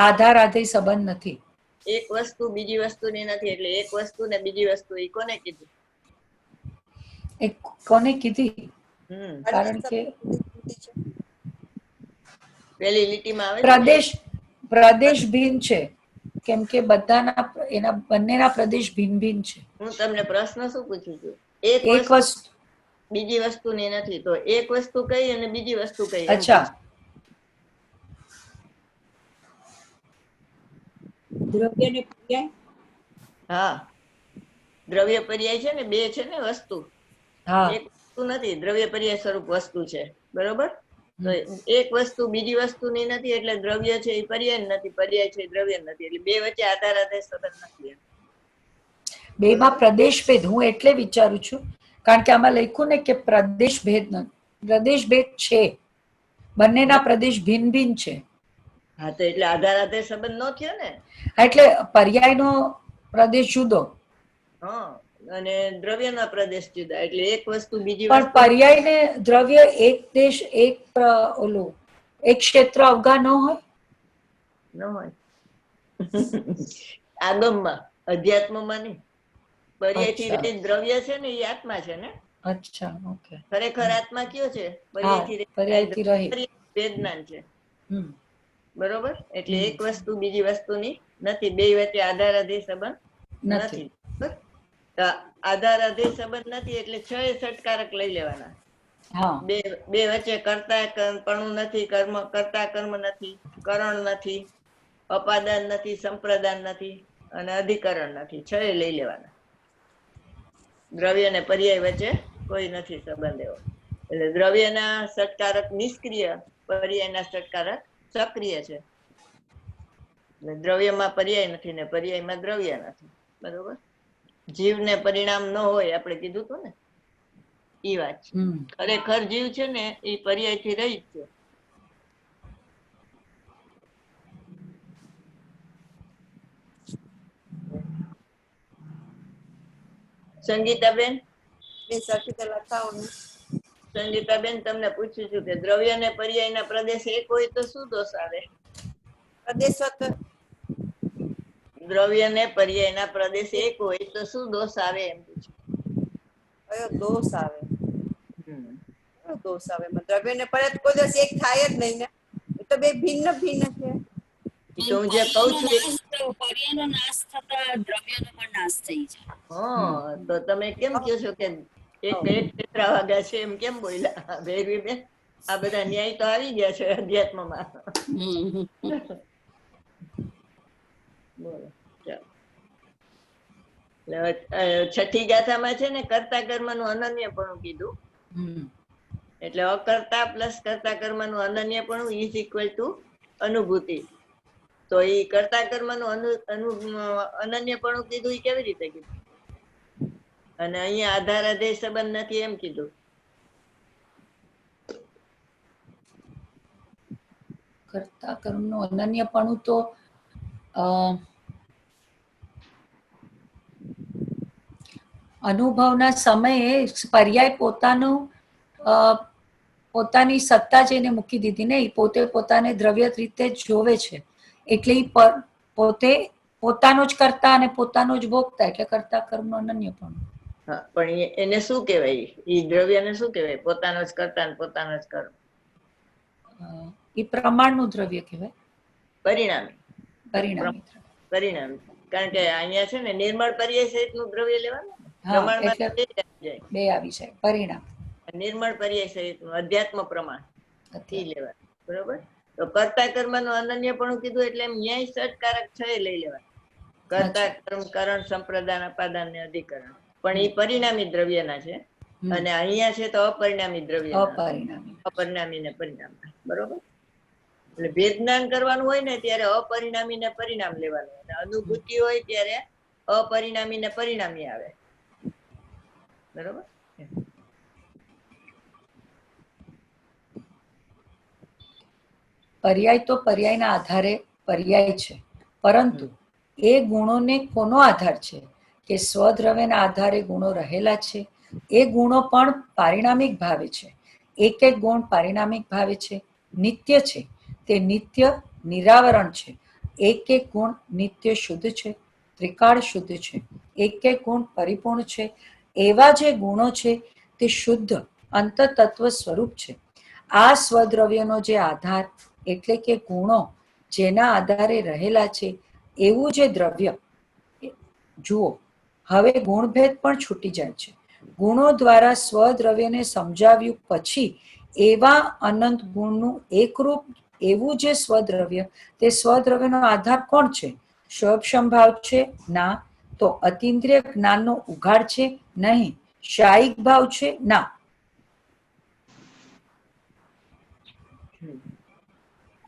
આધારાધેય સંબંધ નથી.
એક વસ્તુ બીજી વસ્તુની નથી એટલે એક વસ્તુ ને બીજી વસ્તુ એ કોને કીધું?
એ કોને કીધી? કારણ કે
પેલી લીટીમાં આવે
પ્રદેશ ભિન્ન છે, કેમ કે બધાના એના બંનેના પ્રદેશ ભિન્ન ભિન્ન છે.
હું તમને પ્રશ્ન શું પૂછું છું?
એક વસ્તુ
બીજી વસ્તુની નથી તો એક વસ્તુ કઈ અને બીજી વસ્તુ કઈ?
અચ્છા,
દ્રવ્ય ને પર્યાય.
હા, દ્રવ્ય પર્યાય છે ને બે છે ને વસ્તુ.
હા,
એક વસ્તુ નથી, દ્રવ્ય પર્યાય સ્વરૂપ વસ્તુ છે. બરોબર? તો એક વસ્તુ બીજી વસ્તુની નથી એટલે દ્રવ્ય છે એ પર્યાય નથી, પર્યાય છે એ દ્રવ્ય નથી, એટલે બે વચ્ચે આધાર સંબંધ નથી.
બેમાં પ્રદેશ ભેદ હું એટલે વિચારું છું કારણ કે આમાં લખ્યું ને કે પ્રદેશ ભેદ છે, બંનેના પ્રદેશ ભિન્ન ભિન્ન છે.
હા, તો એટલે આધાર સંબંધ નો થયો ને.
એટલે પર્યાયનો પ્રદેશ જુદો.
હા, અને દ્રવ્યના પ્રદેશ જુદા એટલે એક વસ્તુ બીજી
પણ
વસ્તુ.
પર્યાય ને દ્રવ્ય એક દેશ એક ઓલું એક ક્ષેત્ર અવગા ન હોય?
ન હોય. આગમમાં, અધ્યાત્મમાં નહીં. પર્યાયથી રહિત દ્રવ્ય છે ને એ આત્મા છે ને.
અચ્છા, ઓકે.
ખરેખર આત્મા કયો છે?
પર્યાયથી રહિત
વેદનાન છે. બરોબર? એટલે એક વસ્તુ બીજી વસ્તુની નથી, બે વચ્ચે આધારાધી સંબંધ નથી. આધારાધી સંબંધ નથી એટલે 6 ષટકારક લઈ લેવાના. બે વચ્ચે કર્તા પણ નથી, કર્મ કર્તા કર્મ નથી, કરણ નથી, અપાદાન નથી, સંપ્રદાન નથી અને અધિકરણ નથી. 6 લઈ લેવાના. દ્રવ્ય ને પર્યાય વચ્ચે કોઈ નથી સંબંધ એવો. એટલે દ્રવ્યના ષટકારક નિષ્ક્રિય, પર્યાયના ષટકારક સક્રિય છે. દ્રવ્યમાં પર્યાય નથી ને પર્યાયમાં દ્રવ્ય નથી. બરોબર? જીવને પરિણામ ન હોય આપણે કીધું હતું ને, એ વાત છે. ખરેખર જીવ છે ને એ પર્યાયથી રહિત છે. સંગીતાબેન, સંગીતાબેન તમને પૂછું છું કે દ્રવ્ય ને પર્યાયના પ્રદેશ એક હોય તો શું દોષ આવે? દ્રવ્ય ને પર્યાયના પ્રદેશ એક હોય તો શું દોષ આવે એમ પૂછું.
કયો દોષ આવે? દોષ આવે? દ્રવ્ય ને પર્યાય કોઈ દિવસ એક થાય જ નહીં ને, એ તો બે ભિન્ન ભિન્ન છે.
ઈ તો હું જે કહું છું
પર્યાયનો નાશ થતા દ્રવ્યનો પણ નાશ થઈ જાય.
હા, તો તમે કેમ કહો છો કે એક ક્ષેત્ર વાગ્યા છે એમ કેમ બોલ્યા ભૈરવી બેન? આ બધા ન્યાય તો આવી ગયા છે અધ્યાત્મમાં. બોલો ચાલો. એટલે છઠ્ઠી ગાથામાં છે ને કર્તા કર્મનું અનન્યપણું કીધું. એટલે અકર્તા પ્લસ કર્તા કર્મનું અનન્યપણું ઇઝ ઇક્વલ ટુ અનુભૂતિ. તો એ કર્તા કર્મનું અનન્યપણું કીધું એ કેવી રીતે કીધું? અને અહીંયા આધાર આધેય સંબંધ નથી એમ કીધું.
કર્તા કર્મનું અનન્યપણું તો અનુભવના સમયે પર્યાય પોતાની સત્તા જેને મૂકી દીધી ને, પોતે પોતાને દ્રવ્ય રીતે જ જોવે છે, એટલે પોતે પોતાનો જ કરતા અને પોતાનો જ ભોગતા, એટલે કર્તા કર્મનું અનન્યપણું.
હા, પણ એને શું કહેવાય? એ દ્રવ્યને શું કહેવાય? પોતાનો જ કરતા ને પોતાનો જ કર્મ.
એ પ્રમાણનું દ્રવ્ય કહેવાય.
પરિણામી.
પરિણામી.
કારણ કે અહીંયા છે ને નિર્મળ પર્યાય સહિતનું દ્રવ્ય લેવાનું. પ્રમાણમાં
બે આવી જાય. પરિણામ.
નિર્મળ પર્યાય સહિતનું અધ્યાત્મ પ્રમાણ એ લેવાનું. બરોબર? તો કર્તા કર્મનું અનન્યપણું કીધું એટલે ન્યાય સટકારક છે લઈ લેવાનું. કર્તા કર્મ કરણ સંપ્રદાન અપાદાન ને અધિકરણ. પણ એ પરિણામી દ્રવ્યના છે અને અહીંયા છે તો અપરિણામી દ્રવ્ય. અપરિણામી ને પરિણામ. બરોબર? એટલે ભેદ જ્ઞાન કરવાનું હોય ને ત્યારે અપરિણામી ને પરિણામ લેવાનું, અને અનુભૂતિ હોય ત્યારે અપરિણામી ને પરિણામી આવે. બરોબર?
પર્યાય તો પર્યાયના આધારે પર્યાય છે, પરંતુ એ ગુણોને કોનો આધાર છે? કે સ્વદ્રવ્યના આધારે ગુણો રહેલા છે. એ ગુણો પણ પારિણામિક ભાવે છે. એક એક ગુણ પારિણામિક ભાવે છે, નિત્ય છે. તે નિત્ય નિરાવરણ છે. એક એક ગુણ નિત્ય શુદ્ધ છે, ત્રિકાળ શુદ્ધ છે. એક એક ગુણ પરિપૂર્ણ છે. એવા જે ગુણો છે તે શુદ્ધ અંતતત્વ સ્વરૂપ છે. આ સ્વદ્રવ્યનો જે આધાર એટલે કે ગુણો જેના આધારે રહેલા છે એવું જે દ્રવ્ય, જુઓ હવે ગુણભેદ પણ છૂટી જાય છે. ગુણો દ્વારા સ્વદ્રવ્યને સમજાવ્યું પછી એવા અનંત ગુણનું એકરૂપ એવું જે સ્વદ્રવ્ય, તે સ્વદ્રવ્યનો આધાર કોણ છે? સ્વસંભાવ છે? ના. તો અતિન્દ્રિય જ્ઞાનનો ઉઘાડ છે? નહીં. શાયિક ભાવ છે? ના.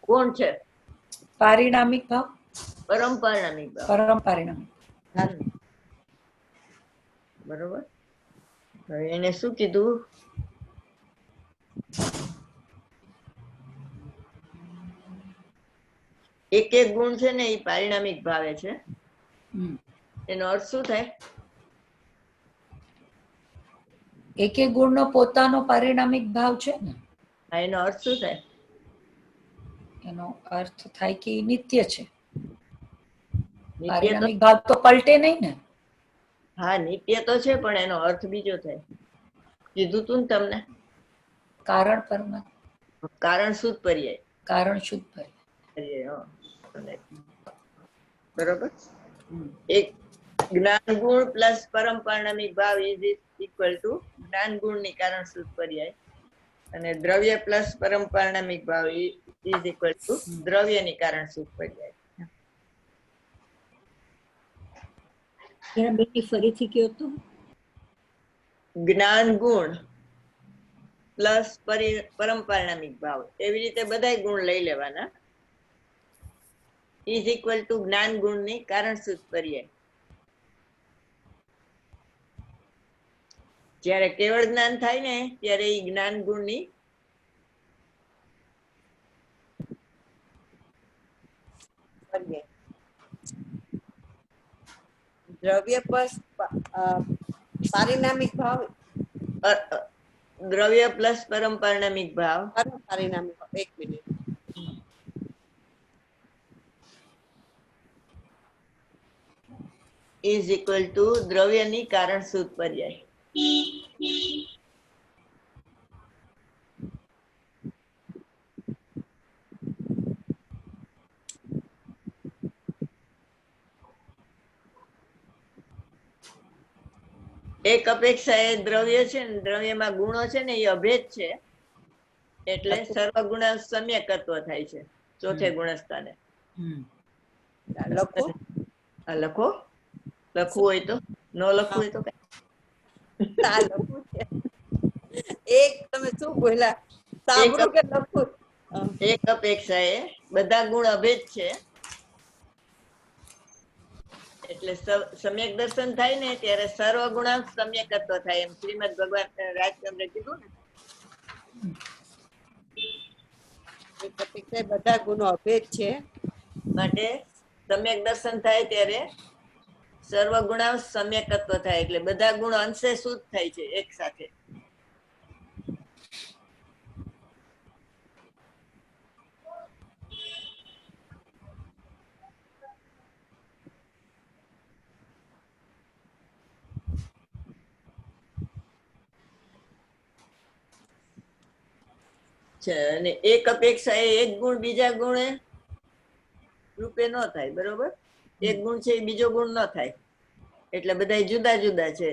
કોણ છે?
પારિણામિક ભાવ.
પરમપારિણામિક ભાવ.
પરમપારિણામિક.
બરોબર? હવે એને શું કીધું? એક એક ગુણ છે ને એ પારિણામિક ભાવે છે. એનો અર્થ શું થાય?
એક એક ગુણનો પોતાનો પારિણામિક ભાવ છે ને.
એનો અર્થ શું થાય?
એનો અર્થ થાય કે નિત્ય છે. પારિણામિક ભાવ તો પલટે નહીં ને.
હા, નિત્ય તો છે, પણ એનો અર્થ બીજો થાય. કીધું તું ને તમને.
કારણ પરમાત્મા.
કારણ શુદ્ધ પર્યાય.
કારણ શુદ્ધ
પર્યાય. બરોબર? એક જ્ઞાન ગુણ પ્લસ પરમપારિણામિક ભાવ ઇઝ ઇક્વલ ટુ જ્ઞાન ગુણ ની કારણ શુદ્ધ પર્યાય, અને દ્રવ્ય પ્લસ પરમપારિણામિક ભાવ ઇઝ ઇક્વલ ટુ દ્રવ્ય ની કારણ શુદ્ધ પર્યાય.
ફરીથી કયો તો.
જ્ઞાન ગુણ પ્લસ પરમપારિણામિક ભાવ, એવી રીતે બધા ગુણ લઈ લેવાના. ઇઝ ઇક્વલ ટુ જ્ઞાન ગુણ ની કારણ શુદ્ધ પર્યાય. જયારે કેવળ જ્ઞાન થાય ને ત્યારે એ જ્ઞાન ગુણ ની
દ્રવ્ય પર પારિણામિક ભાવ.
દ્રવ્ય પ્લસ પરમપારિણામિક ભાવ.
પારિણામિક ભાવ. એક મિનિટ.
ઇઝ ઇક્વલ ટુ દ્રવ્યની કારણ શુદ્ધ પર્યાય. એક અપેક્ષા એ દ્રવ્ય છે ને દ્રવ્યમાં ગુણો છે ને એ અભેદ છે એટલે સર્વગુણ સમ્યકત્વ થાય છે ચોથે ગુણસ્થાને.
લખો
આ લખો, લખવું હોય તો, ન લખવું હોય તો કઈ.
આ લખવું છે. એક તમે શું બોલ્યા, સાંભળું કે લખું?
એક અપેક્ષા એ બધા ગુણ અભેદ છે એટલે સમ્યક દર્શન થાય ને ત્યારે સર્વગુણાંશ સમ્યકત્વ થાય એમ શ્રીમદ ભગવાન રાજચંદ્ર કીધું ને.
એક અપેક્ષા બધા ગુણો અભેદ છે
માટે સમ્યક દર્શન થાય ત્યારે સર્વગુણાંશ સમ્યકત્વ થાય એટલે બધા ગુણ અંશે શુદ્ધ થાય છે એક સાથે. અને એક અપેક્ષા એ એક ગુણ બીજા ગુણે રૂપે ન થાય, બરોબર? એક ગુણ છે એ બીજો ગુણ ન થાય એટલે બધા જુદા જુદા છે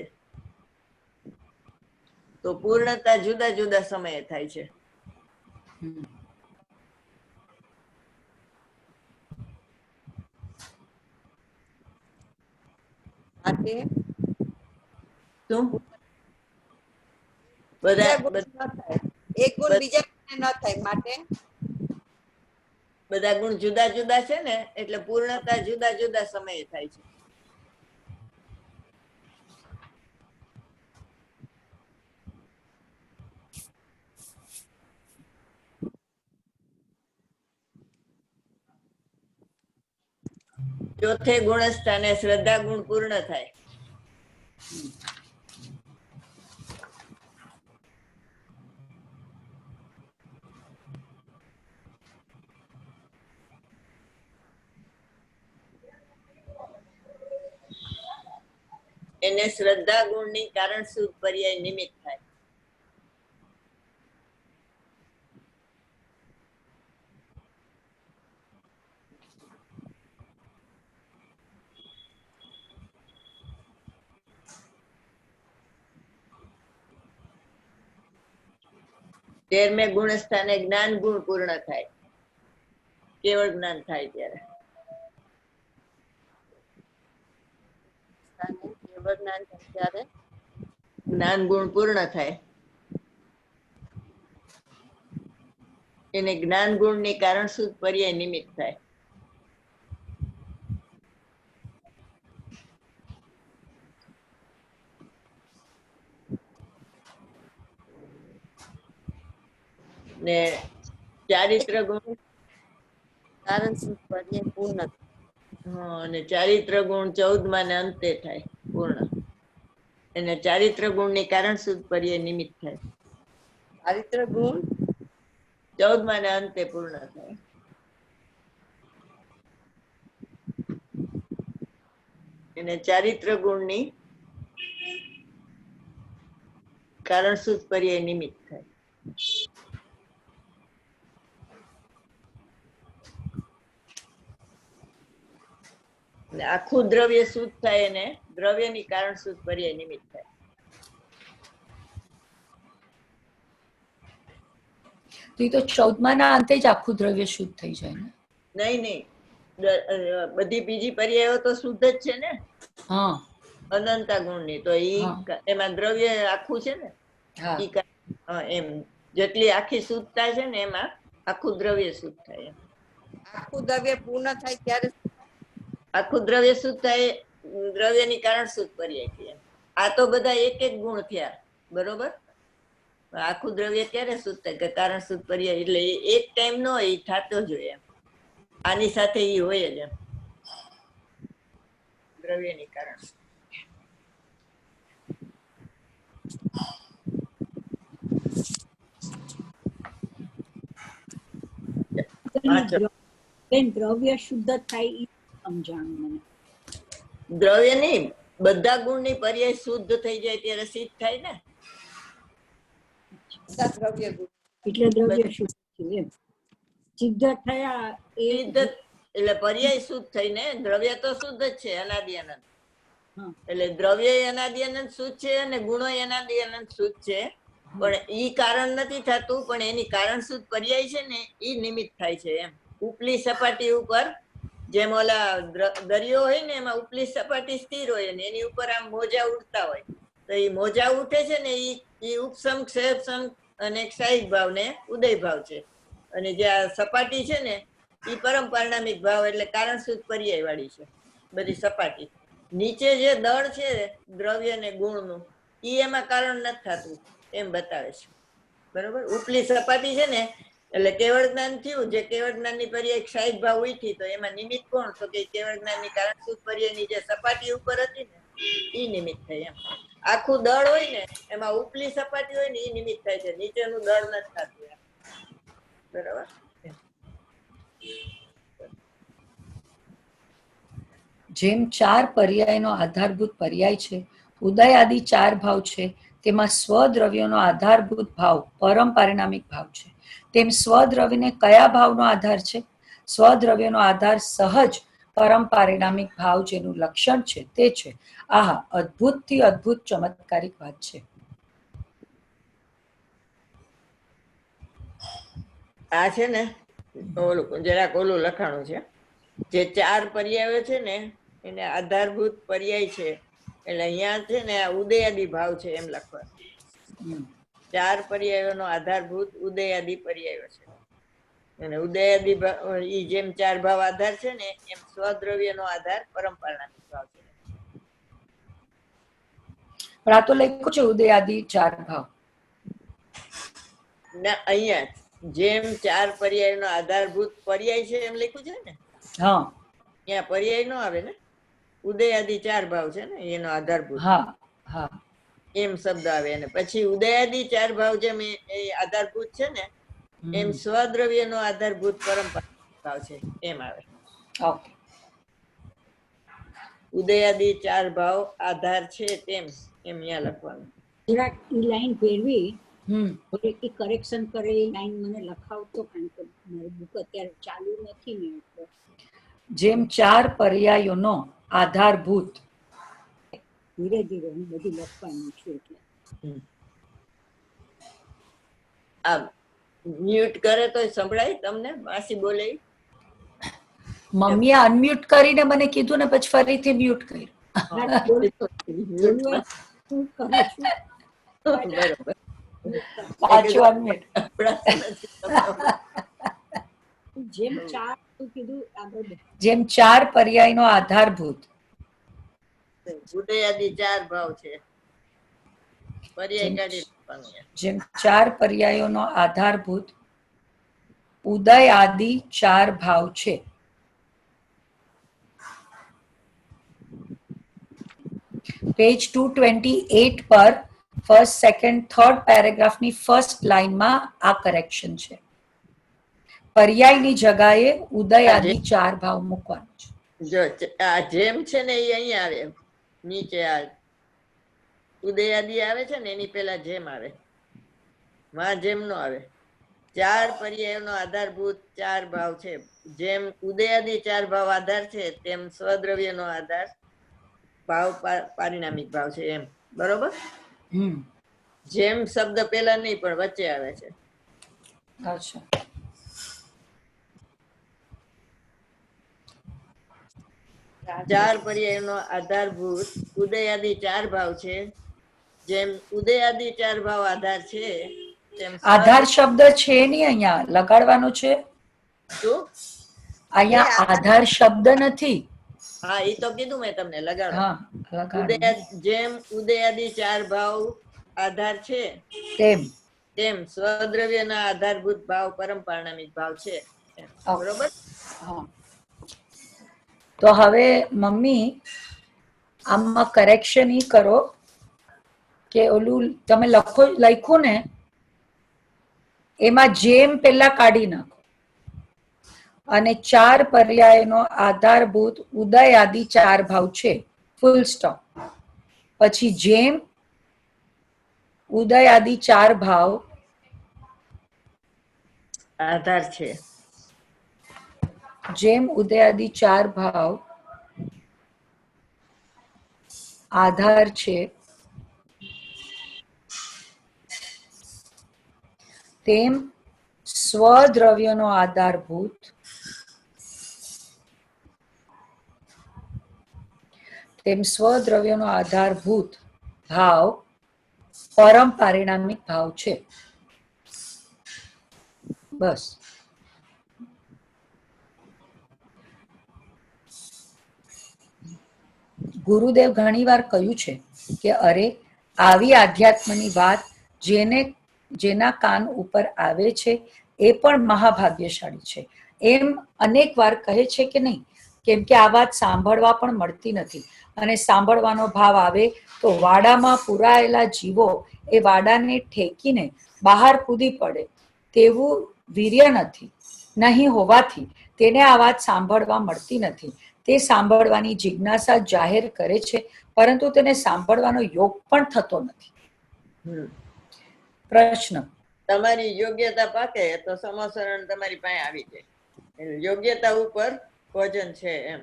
તો પૂર્ણતા જુદા જુદા સમયે થાય છે.
માટે
શું
બીજા
બધા
ગુણ ન થાય, એક ગુણ બીજા ગુણને ન થાય માટે
બધા ગુણ જુદા જુદા છે ને એટલે પૂર્ણતા જુદા જુદા સમયે થાય છે. ચોથે ગુણસ્થાને શ્રદ્ધા ગુણ પૂર્ણ થાય. એને શ્રદ્ધા ગુણ ની કારણ શુદ્ધ પર્યાય નિમિત્ત થાય. તેરમે ગુણ સ્થાને જ્ઞાન ગુણ પૂર્ણ થાય, કેવળ જ્ઞાન થાય ત્યારે.
કેવળ જ્ઞાન થાય ત્યારે
જ્ઞાન ગુણ પૂર્ણ થાય એને જ્ઞાન ગુણ ની કારણ શુદ્ધ પર્યાય નિમિત્ત થાય. ને ચારિત્ર ગુણ
કારણ શુદ્ધ પર્યાય પૂર્ણ
અને ચારિત્ર ગુણ 14માં ને અંતે થાય પૂર્ણ. એને ચારિત્ર ગુણ ની કારણ શુદ્ધ પર્યાય નિમિત્ત થાય.
ચારિત્ર ગુણ
14માં ને અંતે પૂર્ણ થાય. એને ચારિત્ર ગુણ ની કારણ શુદ્ધ પર્યાય નિમિત્ત થાય. આખું દ્રવ્ય શુદ્ધ થાય એને દ્રવ્યની કારણ શુદ્ધ પર્યાય નિમિત્ત થાય.
તો એ તો 14મા ના અંતે જ આખું દ્રવ્ય શુદ્ધ થઈ જાય ને?
નહીં, બધી બીજી પર્યાયો તો શુદ્ધ જ છે ને.
હા,
અનંતા ગુણની તો એમાં દ્રવ્ય આખું છે ને. એમ જેટલી આખી શુદ્ધતા છે ને એમાં આખું દ્રવ્ય શુદ્ધ થાય.
આખું દ્રવ્ય પૂર્ણ થાય ત્યારે
આખું દ્રવ્ય શુદ્ધ થાય દ્રવ્યની કારણ શુદ્ધ પર્યાય થયા. આ તો બધા એક એક ગુણ થયા, બરોબર? આખું દ્રવ્ય ક્યારે શુદ્ધ થાય કે કારણ શુદ્ધ પર્યાય એટલે એક ટાઈમ નો એ થતો જોઈએ, આની સાથે એ હોય જ એમ દ્રવ્યની કારણ.
દ્રવ્ય શુદ્ધ થાય એ સમજાણું મને.
દ્રવ્ય નહીં, બધા ગુણ ની પર્યાય શુદ્ધ થઈ જાય ત્યારે સિદ્ધ થાય ને.
દ્રવ્ય ગુણ
એટલે દ્રવ્ય શુદ્ધ છે એમ. સિદ્ધ થયા એ
સિદ્ધ એટલે પર્યાય શુદ્ધ થઈને દ્રવ્ય તો શુદ્ધ જ છે અનાદિ અનંત.
હા.
એટલે દ્રવ્ય અનાદિ અનંત સૂચ છે અને ગુણો અનાદિ અનંત સૂચ છે, પણ ઈ કારણ નથી થતું, પણ એની કારણ સૂચ પર્યાય છે ને ઈ નિમિત્ત થાય છે એમ. ઉપલી સપાટી ઉપર જેમ ઓલા દરિયો હોય ને એમાં ઉપલી સપાટી સ્થિર હોય અને એની ઉપર આમ મોજા ઉડતા હોય, તો એ મોજા ઉઠે છે ને ઈ ઉપસમ ક્ષયપસમ અને ક્ષાયિક ભાવ ને ઉદય ભાવ છે, અને જે આ સપાટી છે ને ઈ પરમ પારણામિક ભાવ એટલે કારણ સૂચ પર્યાય વાળી છે બધી સપાટી. નીચે જે દળ છે દ્રવ્ય ને ગુણનું ઈ એમાં કારણ નથી થતું એમ બતાવે છે. બરોબર, ઉપલી સપાટી છે ને એટલે કેવળ જ્ઞાન થયું, જે કેવળ જ્ઞાન ની પર્યાય ક્ષાયિક ભાવ ઉઠી, તો એમાં નિમિત્ત કોણ? તો કે કેવળ જ્ઞાન ની કારણ સૂચ પર્યાયની જે સપાટી ઉપર હતી ને ઈ નિમિત્ત થઈ એમ. આખું દળ હોય ને એમાં ઉપલી સપાટી હોય ને ઈ નિમિત્ત થાય છે, નીચેનું દળ નથી થતું એમ. બરાબર.
જેમ 4 પર્યાયનો આધારભૂત પર્યાય છે, ઉદય આદિ 4 ભાવ છે, તેમાં સ્વદ્રવ્યનો આધારભૂત ભાવ પરમ પારિણામિક ભાવ છે. તેમ સ્વદ્રવ્યને કયા ભાવનો આધાર છે? સ્વદ્રવ્યનો આધાર સહજ પરમ પારિણામિક ભાવ જેનું લક્ષણ છે તે છે. આહા, અદ્ભુતથી અદ્ભુત ચમત્કારિક વાત છે.
આ છે ને ઓલું જરાક ઓલું લખાણું છે, જે 4 પર્યાયો છે ને એને આધારભૂત પર્યાય છે, એટલે અહીંયા છે ને આ ઉદયાદિ ભાવ છે એમ લખવાનું. 4 પર્યાયોનો આધારભૂત ઉદયાદિ પર્યાયો છે, અને ઉદયાદિ ઈ જેમ 4 ભાવ આધાર છે ને એમ સ્વદ્રવ્યનો આધાર પરમ પારણામિક ભાવ છે.
પણ આ તો લખ્યું છે ઉદય આદિ 4 ભાવ.
ના, અહીંયા જેમ 4 પર્યાયનો આધારભૂત પર્યાય છે એમ લખ્યું છે ને,
હા,
ત્યાં પર્યાય નો આવે ને, ઉદય આદિ 4 ભાવ છે ને એનો આધારભૂત,
હા, હા,
એમ શબ્દ આવે. અને પછી ઉદયાદિ 4 ભાવ જેમ એ આધારભૂત છે ને એમ સ્વદ્રવ્યનો આધારભૂત પરંપરા ભાવ છે એમ આવે.
ઓકે.
ઉદયાદિ 4 ભાવ આધાર છે તેમ એમ અહીંયા લખવાનું.
જરાક ઈ લાઈન ફેરવી
હમ
હવે એ કરેક્શન કરે એ લાઈન મને લખાવતો, કારણ કે મારી બુક અત્યારે ચાલુ નથી ને એટલે
જેમ 4 પર્યાયોનો આધારભૂત
ધીરે ધીરે હું બધું લખવાની છું એટલે
આ મ્યુટ કરે તો સંભળાય તમને માસી બોલે?
મમ્મીએ અનમ્યુટ કરીને મને કીધું ને પછી ફરીથી મ્યુટ કર્યું.
બોલવા શું કરું છું
બરોબર.
પાછું અનમ્યુટ.
જેમ 4 તું કીધું આગળ
જેમ 4 પર્યાયનો આધારભૂત
ઉદયાદિ 4 ભાવ છે, પર્યાય કાઢી નાખવાનું.
જેમ 4 પર્યાયોનો આધારભૂત ઉદય આદિ 4 ભાવ છે. પેજ 228 પર ફર્સ્ટ, સેકન્ડ, થર્ડ પેરેગ્રાફની ફર્સ્ટ લાઈનમાં આ કરેક્શન છે. પર્યાયની જગાએ ઉદય આદિ 4 ભાવ મૂકવાનું છે.
જો આ જેમ છે ને એ અહીંયા આવે, નીચે આ ઉદયાદિ આવે છે ને એની પેલા જેમ આવે, માં જેમ નો આવે. 4 પર્યાયનો આધારભૂત 4 ભાવ છે. જેમ ઉદયાદિ 4 ભાવ આધાર છે તેમ સ્વદ્રવ્યનો આધાર ભાવ પારિણામિક ભાવ છે એમ. બરોબર. જેમ શબ્દ પેલા નહીં પણ વચ્ચે આવે છે.
અચ્છા.
ચાર પર્યાયનો આધારભૂત ઉદયાદિ 4 ભાવ છે. જેમ ઉદયાદિ 4 ભાવ આધાર છે તેમ
આધાર શબ્દ છે નહીં, અહીંયા લગાડવાનો છે.
શું?
અહીંયા આધાર શબ્દ નથી.
હા, એ તો કીધું મેં તમને, લગાડો.
હા, લગાડો.
જેમ ઉદયાદિ 4 ભાવ આધાર છે તેમ સ્વદ્રવ્યના આધારભૂત ભાવ પરમ પારણામિક ભાવ છે. બરોબર.
તો હવે મમ્મી આમાં કરેક્શન ઈ કરો કે ઓલું તમે લખ્યું ને એમાં જેમ પેલા કાઢી નાખો અને 4 પર્યાયનો આધારભૂત ઉદય આદિ 4 ભાવ છે, ફૂલ સ્ટોપ. પછી જેમ ઉદય આદિ 4 ભાવ
આધાર છે,
જેમ ઉદય આદિ 4 ભાવ આધાર છે તેમ સ્વદ્રવ્યનો આધારભૂત ભાવ પરમ પારિણામિક ભાવ છે. બસ. ગુરુદેવ ઘણીવાર કહ્યું છે કે અરે આવી આધ્યાત્મની વાત જેના કાન ઉપર આવે છે એ પણ મહાભાગ્યશાળી છે. એમ અનેક વાર કહે છે કે નહીં, કેમ કે આ વાત સાંભળવા પણ મળતી નથી, અને સાંભળવાનો ભાવ આવે તો વાડામાં પુરાયેલા જીવો એ વાડાને ઠેકીને બહાર કૂદી પડે તેવું વીર્ય નહીં હોવાથી તેને આ વાત સાંભળવા મળતી નથી. તે સાંભળવાની જિજ્ઞાસા જાહેર કરે છે, પરંતુ તેને સાંભળવાનો યોગ પણ થતો નથી. પ્રશ્ન:
તમારી યોગ્યતા પાકે તો સમસરણ તમારી પાસે આવી જાય. યોગ્યતા ઉપર ભોજન છે એમ.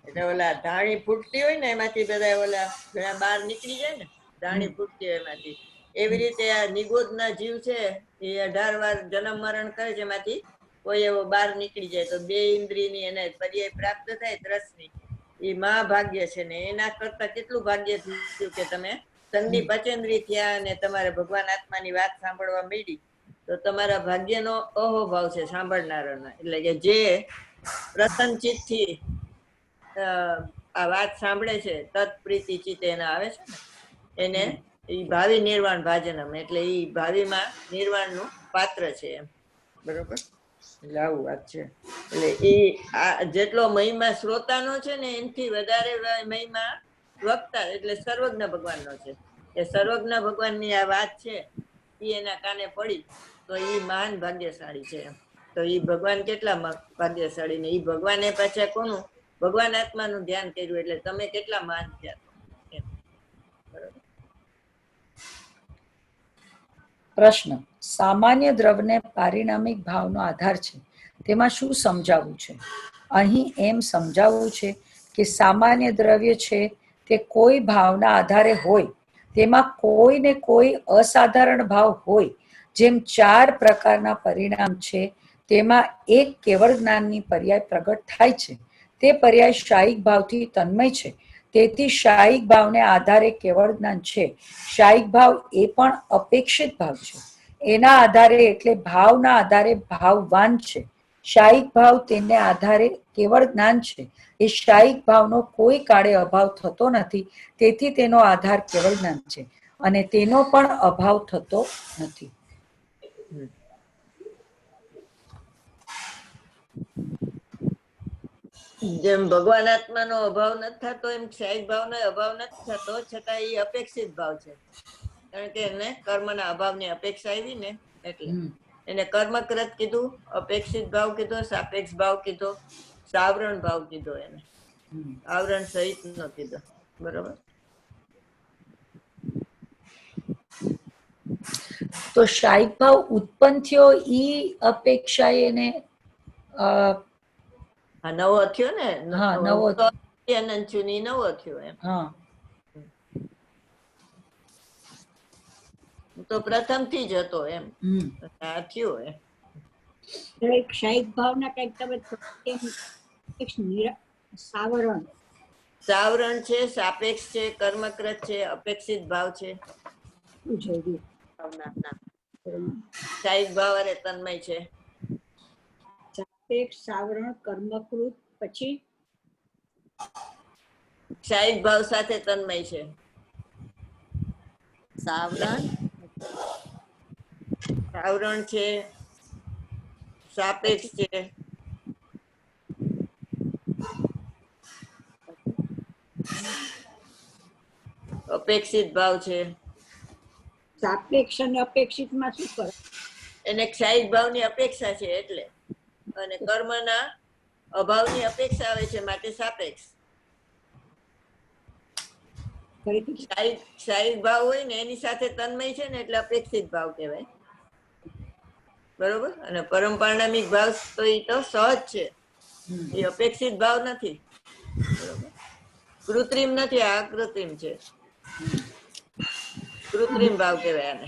એટલે ઓલા ધાણી ફૂટતી હોય ને એમાંથી બધા ઓલા ઘણા બહાર નીકળી જાય ને, ધાણી ફૂટતી હોય એમાંથી. એવી રીતે આ નિગોદના જીવ છે એ 18 વાર જન્મ મરણ કરે છે, એમાંથી કોઈ એવો બહાર નીકળી જાય તો 2 ઇન્દ્રિયની એને પર્યાય પ્રાપ્ત થાય રસની. એ મહાભાગ્ય છે ને એના કરતા કેટલું ભાગ્ય થયું કે તમે સંધિ પચેન્દ્રી થયા અને તમારે ભગવાન આત્માની વાત સાંભળવા મળી, તો તમારા ભાગ્યનો અહોભાવ છે સાંભળનારાનો. એટલે કે જે પ્રસન્ન ચિત્તથી આ વાત સાંભળે છે, તત્પ્રીતિ ચિત્ત એના આવે છે ને, એને ઈ ભાવિ નિર્વાણ ભાજનમ, એટલે ઈ ભાવિમાં નિર્વાણનું પાત્ર છે એમ. બરોબર? એટલે આવું વાત છે. એટલે ઈ જેટલો મહિમા શ્રોતાનો છે ને એનાથી વધારે મહિમા વક્તા એટલે સર્વજ્ઞ ભગવાનનો છે. એ સર્વજ્ઞ ભગવાનની આ વાત છે એ એના કાને પડી તો ઈ મહાન ભાગ્યશાળી છે એમ. તો ઈ ભગવાન કેટલા ભાગ્યશાળી ને ઈ ભગવાને પાછા કોનું ભગવાન આત્માનું ધ્યાન કર્યું, એટલે તમે કેટલા મહાન થયા એમ. બરોબર?
પ્રશ્ન: સામાન્ય દ્રવ્યને પારિણામિક ભાવનો આધાર છે, તેમાં શું સમજાવવું છે? અહીં એમ સમજાવવું છે કે સામાન્ય દ્રવ્ય છે તે કોઈ ભાવના આધારે હોય, તેમાં કોઈ ને કોઈ અસાધારણ ભાવ હોય. જેમ 4 પ્રકારના પરિણામ છે તેમાં એક કેવળ જ્ઞાનની પર્યાય પ્રગટ થાય છે. તે પર્યાય શાયિક ભાવથી તન્મય છે, તેથી શાયિક ભાવને આધારે કેવળ જ્ઞાન છે. શાયિક ભાવ એ પણ અપેક્ષિત ભાવ છે. એના આધારે એટલે ભાવના આધારે ભાવવાન છે. શાયિક ભાવ તેને આધારે કેવળ જ્ઞાન છે. એ શાયિક ભાવનો કોઈ કાળે અભાવ થતો નથી, તેથી તેનો આધાર કેવળ જ્ઞાન છે, અને તેનો પણ અભાવ થતો નથી.
જેમ ભગવાન આત્માનો અભાવ નથી થતો એમ શાયિક ભાવનો અભાવ નથી થતો, છતાં એ અપેક્ષિત ભાવ છે. કારણ કે એને કર્મના અભાવની અપેક્ષા આવી ને, એટલે એને કર્મકૃત કીધું, અપેક્ષિત ભાવ કીધો, સાપેક્ષ ભાવ કીધો, સાવરણ ભાવ કીધો, એને આવરણ સહિત નો કીધો. બરોબર?
તો શાયિક ભાવ ઉત્પન્ન થયો ઈ અપેક્ષા એને
નવો થયો ને,
નવો
નવો થયો એમ. તો પ્રથમ થી જ હતો એમ. આ થયો એમ.
શાયિક ભાવના કઈક તમે
સાવરણ છે, સાપેક્ષ છે, કર્મકૃત છે, અપેક્ષિત ભાવ છે. શાયિક ભાવ અરે તન્મય છે.
સાપેક્ષ, સાવરણ, કર્મકૃત, પછી
શાયિક ભાવ સાથે તન્મય છે. સાવરણ છે, સાપેક્ષ છે, અપેક્ષિત ભાવ છે.
સાપેક્ષ અને અપેક્ષિત માં શું ફરક?
એને શાયિક ભાવની અપેક્ષા છે એટલે, અને કર્મના અભાવની અપેક્ષા આવે છે માટે સાપેક્ષ. શાયિક ભાવ હોય ને એની સાથે તન્મય છે ને એટલે અપેક્ષિત ભાવ કહેવાય. બરોબર? અને પરમ પારિણામિક ભાવ તો એ તો સહજ છે, એ અપેક્ષિત ભાવ નથી. બરોબર? કૃત્રિમ નથી, આ અકૃત્રિમ છે. કૃત્રિમ ભાવ કહેવાય આને.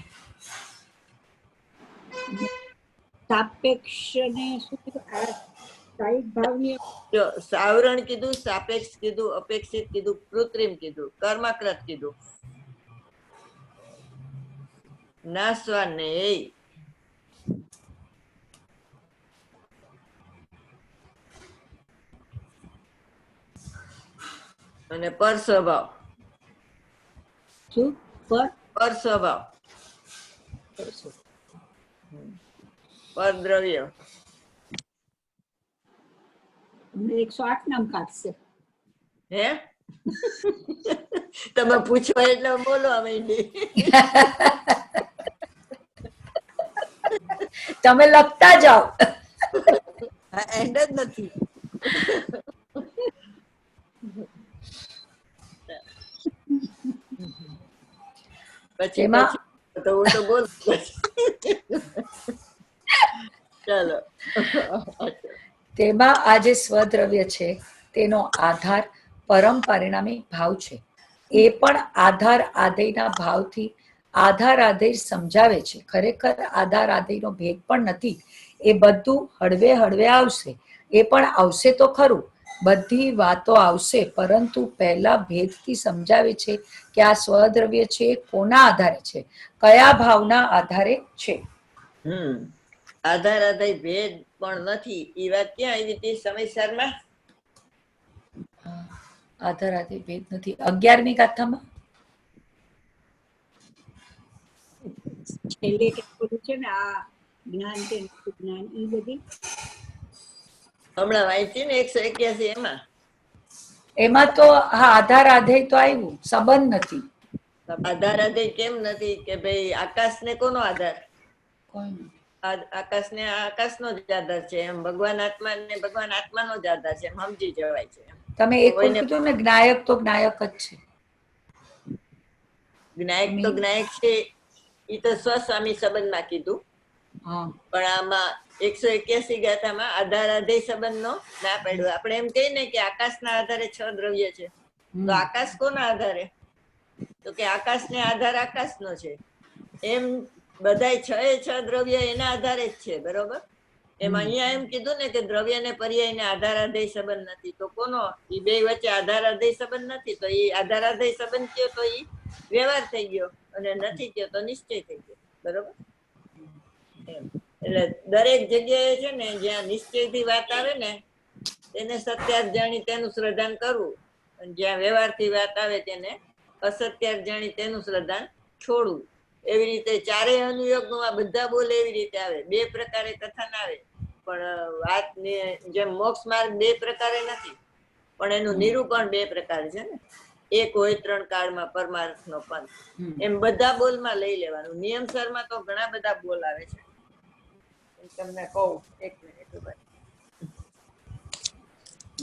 સાપેક્ષ ને શું કીધું? આ સ્થાયિક ભાવની
જો સાવરણ કીધું, સાપેક્ષ કીધું, અપેક્ષિત કીધું, કૃત્રિમ કીધું, કર્મકૃત કીધું, નાશવાન ને એ અને પર સ્વભાવ.
શું
પર સ્વભાવ, પર દ્રવ્ય.
108 નામ કાઢશે.
હે તમે પૂછો એટલે બોલવા માંડી.
તમે લખતા જાઓ.
એન્ડ જ નથી.
પછી
એમાં
તો હું તો બોલ. ચાલો.
તેમાં આ જે સ્વદ્રવ્ય છે તેનો આધાર પરમ પરિણામી ભાવ છે. એ પણ આધાર આધેયના ભાવથી આધાર આધેય સમજાવે છે. ખરેખર આધાર આધેયનો ભેદ પણ નથી. એ બધું હળવે હળવે આવશે. એ પણ આવશે તો ખરું, બધી વાતો આવશે, પરંતુ પહેલા ભેદથી સમજાવે છે કે આ સ્વદ્રવ્ય છે કોના આધારે છે, કયા ભાવના આધારે છે.
આધાર આધાય ભેદ પણ નથી. એ વાત ક્યાં આવી હતી સમયસરમાં?
આધાર આધાય ભેદ નથી 11મી ગાથામાં.
છેલ્લે કે બધું છે ને આ જ્ઞાન કે જ્ઞાન ઈ બધી
હમણાં વાંચી ને 181 એમાં.
એમાં તો હા આધાર આધેય તો આવ્યું, સંબંધ નથી.
આધાર આધાય કેમ નથી? કે ભાઈ આકાશ ને કોનો આધાર? આકાશ ને આકાશનો જ આધાર છે. એમ ભગવાન આત્મા ને ભગવાન આત્માનો જ આધાર છે. એમ સમજી જવાય છે.
તમે એક વાર કીધું ને જ્ઞાયક તો જ્ઞાયક જ છે.
જ્ઞાયક તો જ્ઞાયક છે. એ તો સ્વસ્વામી સંબંધમાં કીધું. પણ આમાં 181 ગાથામાં આધાર આધેય સંબંધ નો ના પાડ્યો. આપણે એમ કહીએ ને કે આકાશના આધારે 6 દ્રવ્ય છે, તો આકાશ કોના આધારે? તો કે આકાશને આધાર આકાશનો છે. એમ બધાય 6 દ્રવ્ય એના આધારે જ છે. બરોબર? એમાં અહીંયા એમ કીધું ને કે દ્રવ્ય ને પર્યાય ને આધાર આધેય સંબંધ નથી. તો કોનો? એ બે વચ્ચે આધાર આધેય સંબંધ નથી. તો એ આધાર આધેય સંબંધ થયો તો એ વ્યવહાર થઈ ગયો, અને નથી થયો તો નિશ્ચય થઈ ગયો. બરોબર? એટલે દરેક જગ્યાએ છે ને જ્યાં નિશ્ચયથી વાત આવે ને તેને સત્યાર્થ જાણી તેનું શ્રદ્ધાન કરવું, અને જ્યાં વ્યવહારથી વાત આવે તેને અસત્યાર્થ જાણી તેનું શ્રદ્ધાન છોડવું. એવી રીતે ચારેય અનુયોગમાં બધા બોલે એવી રીતે આવે. બે પ્રકારે કથન આવે, પણ વાત જેમ મોક્ષ માર્ગ બે પ્રકારે નથી, પણ એનું નિરૂપણ બે પ્રકાર છે ને. એક હોય 3 કાળમાં પરમાર્થનો પંથ, એમ બધા બોલમાં લઈ લેવાનું. નિયમસરમાં તો ઘણા બધા બોલ આવે છે. તમને કહું, એક મિનિટ.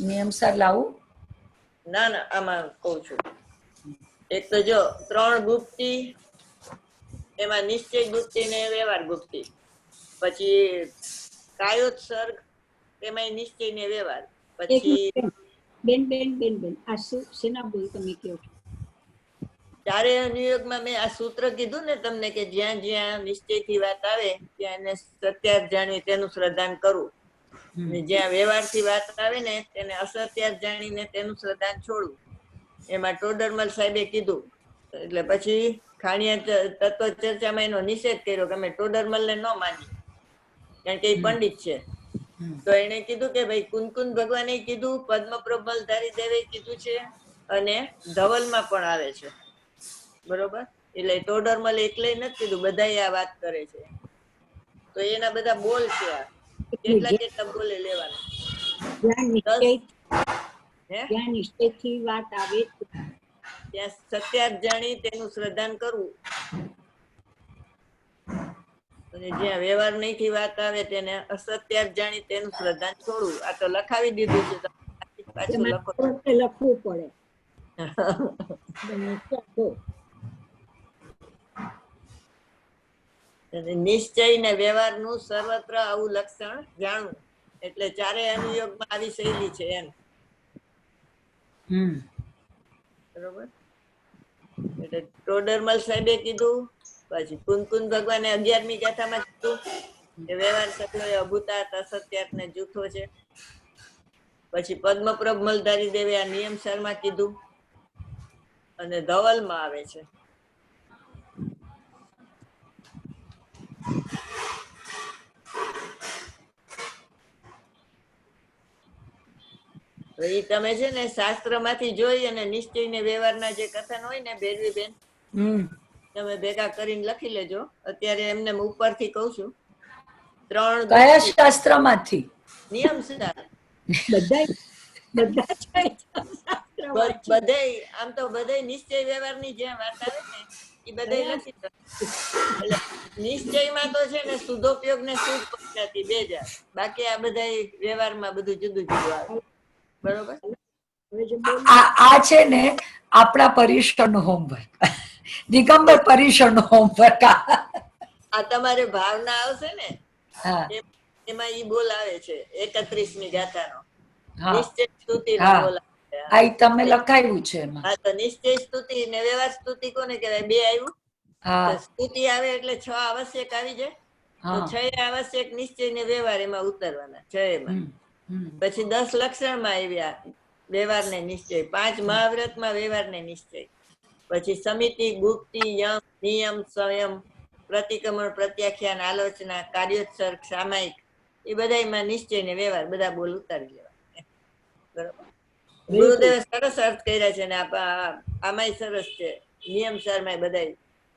નિયમસર લાવું?
ના ના, આમાં કહું છું. એક તો જો 3 ગુપ્તિ, એમાં નિશ્ચય ગુપ્તિ ને વ્યવહાર ગુપ્તિ. પછી કાયોત્સર્ગ, એમાં નિશ્ચય ને વ્યવહાર. પછી
બેન આ શું શેના બોલ તમે કહો છો?
ચારે અનુયોગમાં મેં આ સૂત્ર કીધું ને તમને કે જ્યાં જ્યાં નિશ્ચયથી વાત આવે ત્યાં એને સત્યાર્થ જાણવી તેનું શ્રદ્ધાન કરવું, અને જ્યાં વ્યવહારથી વાત આવે ને તેને અસત્યાર્થ જાણીને તેનું શ્રદ્ધાન છોડવું. એમાં ટોડરમલ સાહેબે કીધું. એટલે પછી ખાણિયા તત્વ ચર્ચામાં એનો નિષેધ કર્યો કે અમે ટોડરમલને ન માની, કારણ કે એ પંડિત છે. તો એને કીધું કે ભાઈ કુનકુન ભગવાને કીધું, પદ્મપ્રબલ ધારી દેવે કીધું છે, અને ધવલમાં પણ આવે છે. બરોબર? એટલે ટોડરમલ એકલે નથી કીધું, બધા આ વાત કરે છે. તો એના બધા બોલ છે. આ કેટલા બોલે લેવાના.
જ્યાં નિશ્ચયથી વાત આવે
ત્યાં સત્યાર્થ જાણી તેનું શ્રદ્ધાન કરવું, અને જ્યાં વ્યવહાર નહીં થી વાત આવે તેને અસત્યાર્થ જાણી તેનું શ્રદ્ધાન છોડવું. આ તો લખાવી દીધું છે, પાછું
લખવું પડે.
નિશ્ચય ને વ્યવહાર નું સર્વત્ર આવું લક્ષણ જાણવું. એટલે ચારે અનુયોગમાં આવી શૈલી છે એમ. બરોબર. એટલે ટોડરમલ સાહેબે કીધું, પછી કુનકુન ભગવાને 11મી ગાથામાં કીધું કે વ્યવહાર સભ્યો અભૂતાર્થ અસત્યાર્થ ને જૂથો છે. પછી પદ્મપ્રભ મલધારી દેવે આ નિયમ સારમાં કીધું, અને ધવલમાં આવે છે. તો એ તમે છે ને શાસ્ત્રમાંથી જોઈ અને નિશ્ચય ને વ્યવહારના જે કથન હોય ને ભેરવીબેન, તમે ભેગા કરીને લખી લેજો. અત્યારે એમને ઉપરથી કહું છું. 3
કયા શાસ્ત્રમાંથી?
નિયમ સાર
બધા
બધે, આમ તો બધે નિશ્ચય વ્યવહારની જે વાત આવે ને એ બધે લખી દો. એટલે નિશ્ચયમાં તો છે ને શુદ્ધોપયોગ ને શુદ્ધ પદ્ધતિ 2 જ આવે. બાકી આ બધા વ્યવહારમાં બધું જુદું જુદું આવે. બરોબર.
આ છે ને આપણા પરીક્ષણનું હોમવર્ક, દિગંબર પરીક્ષણનું હોમવર્ક.
આ તમારે ભાવના આવશે ને
હા
એમાં ઈ બોલ આવે છે 31મી ગાથાનો.
હા
નિશ્ચય સ્તુતિ નો
હા
બોલ આવે.
આ તમે લખાયું છે એમાં.
હા, તો નિશ્ચય સ્તુતિ ને વ્યવહાર સ્તુતિ કોને કહેવાય? 2 આવ્યું.
હા
તો સ્તુતિ આવે એટલે 6 આવશ્યક આવી જાય. તો
હા
6 આવશ્યક નિશ્ચય ને વ્યવહાર એમાં ઉતરવાના 6 માં. પછી 10 લક્ષણમાં આવ્યા વ્યવહાર ને નિશ્ચય. 5 મહાવ્રતમાં વ્યવહાર ને નિશ્ચય. પછી સમિતિ, ગુપ્તિ, યમ, નિયમ, સંયમ, પ્રતિક્રમણ, પ્રત્યાખ્યાન, આલોચના, કાર્યોત્સર્ગ, સામાયિક, એ બધામાં નિશ્ચય ને વ્યવહાર બધા બોલ ઉતારી લેવા. બરોબર. ગુરુદેવે સરસ અર્થ કર્યા છે ને આમાંય સરસ છે. નિયમ સારમાં બધા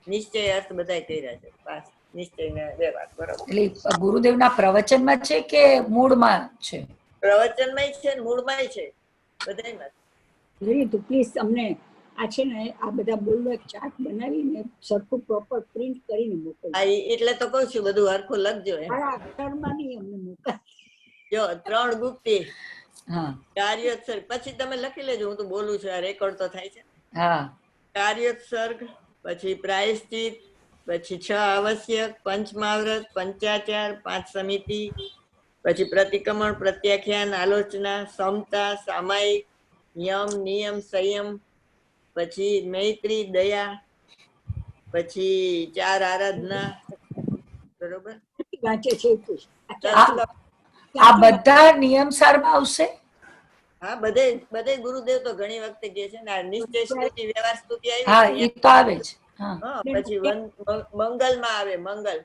નિશ્ચય અર્થ બધા કર્યા છે. 5 નિશ્ચય ને વ્યવહાર. બરોબર.
એટલે ગુરુદેવના પ્રવચનમાં છે કે મૂળમાં છે?
પ્રવચનમાંય છે ને મૂળમાંય છે, બધાયમાં.
તો પ્લીઝ અમને આ છે ને આ બધા બોલવા એક ચાર્ટ બનાવીને સરખું પ્રોપર પ્રિન્ટ કરીને મોકલજો.
એટલે તો કહું છું બધું હરખું લખજો.
મારા અક્ષરમાં નહીં અમને મોકલ.
જો 3 ગુપ્તિ,
હા
કાર્યોત્સર્ગ, પછી તમે લખી લેજો, હું તો બોલું છું, આ રેકોર્ડ તો થાય છે.
હા
કાર્યોત્સર્ગ, પછી પ્રાયશ્ચિત, પછી 6 આવશ્યક, પંચમહાવ્રત, પંચાચાર, 5 સમિતિ, પછી પ્રતિક્રમણ, પ્રત્યાખ્યાન, આલોચના, સમતા, સામાયિક, યમ, નિયમ, સંયમ, પછી મૈત્રી, દયા, પછી 4 આરાધના. બરોબર.
વાંચે છે એટલું જ.
આ બધા નિયમ સારમાં આવશે?
હા, બધે ગુરુદેવ તો ઘણી વખતે કહે છે ને આ નિશ્ચય સ્તુતિ વ્યવહાર સ્તુતિ
હા
આવી
એ તો આવે છે. હા
હા, પછી મંગલમાં આવે મંગલ,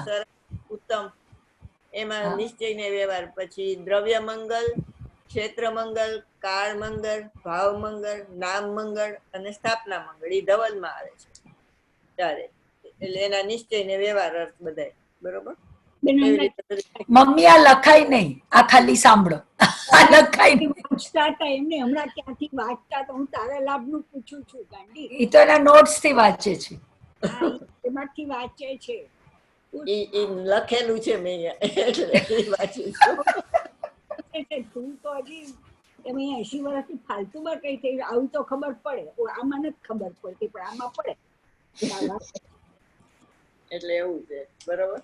સર, ઉત્તમ, એમાં નિશ્ચય ને વ્યવહાર. પછી દ્રવ્ય મંગલ, ક્ષેત્ર મંગલ, કાળ મંગળ, ભાવ મંગળ, નામ મંગળ અને સ્થાપના મંગળ, એ ધવલમાં આવે છે. ત્યારે એટલે એના નિશ્ચય ને વ્યવહાર અર્થ બધાય. બરોબર. એવી રીતે
મમ્મી આ લખાય નહીં, આ ખાલી સાંભળો. આ લખાય નહીં.
વાંચતા હતા એમને હમણાં ક્યાંથી વાંચતા તો હું તારા લાભનું પૂછું છું ગાંડી.
એ તો એના નોટ્સ થી વાંચે છે.
હા, એમાંથી વાંચે છે.
ઈ લખેલું છે મેં એટલે વાંચું છું.
તું તો હજી તમે 80 વર્ષથી ફાલતુમાં કઈ થઈ આવું તો ખબર પડે. આમાં નથી ખબર પડતી પણ આમાં પડે.
એટલે એવું છે. બરોબર.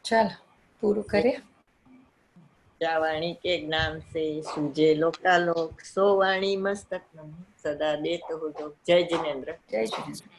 ચાલ પૂરું કરીએ.
વાણી કે જ્ઞાન સે સુજે લોકાલોક, સો વાણી મસ્તક નમ સદા દેત હો. જય જિનેન્દ્ર.
જય શ્રી કૃષ્ણ.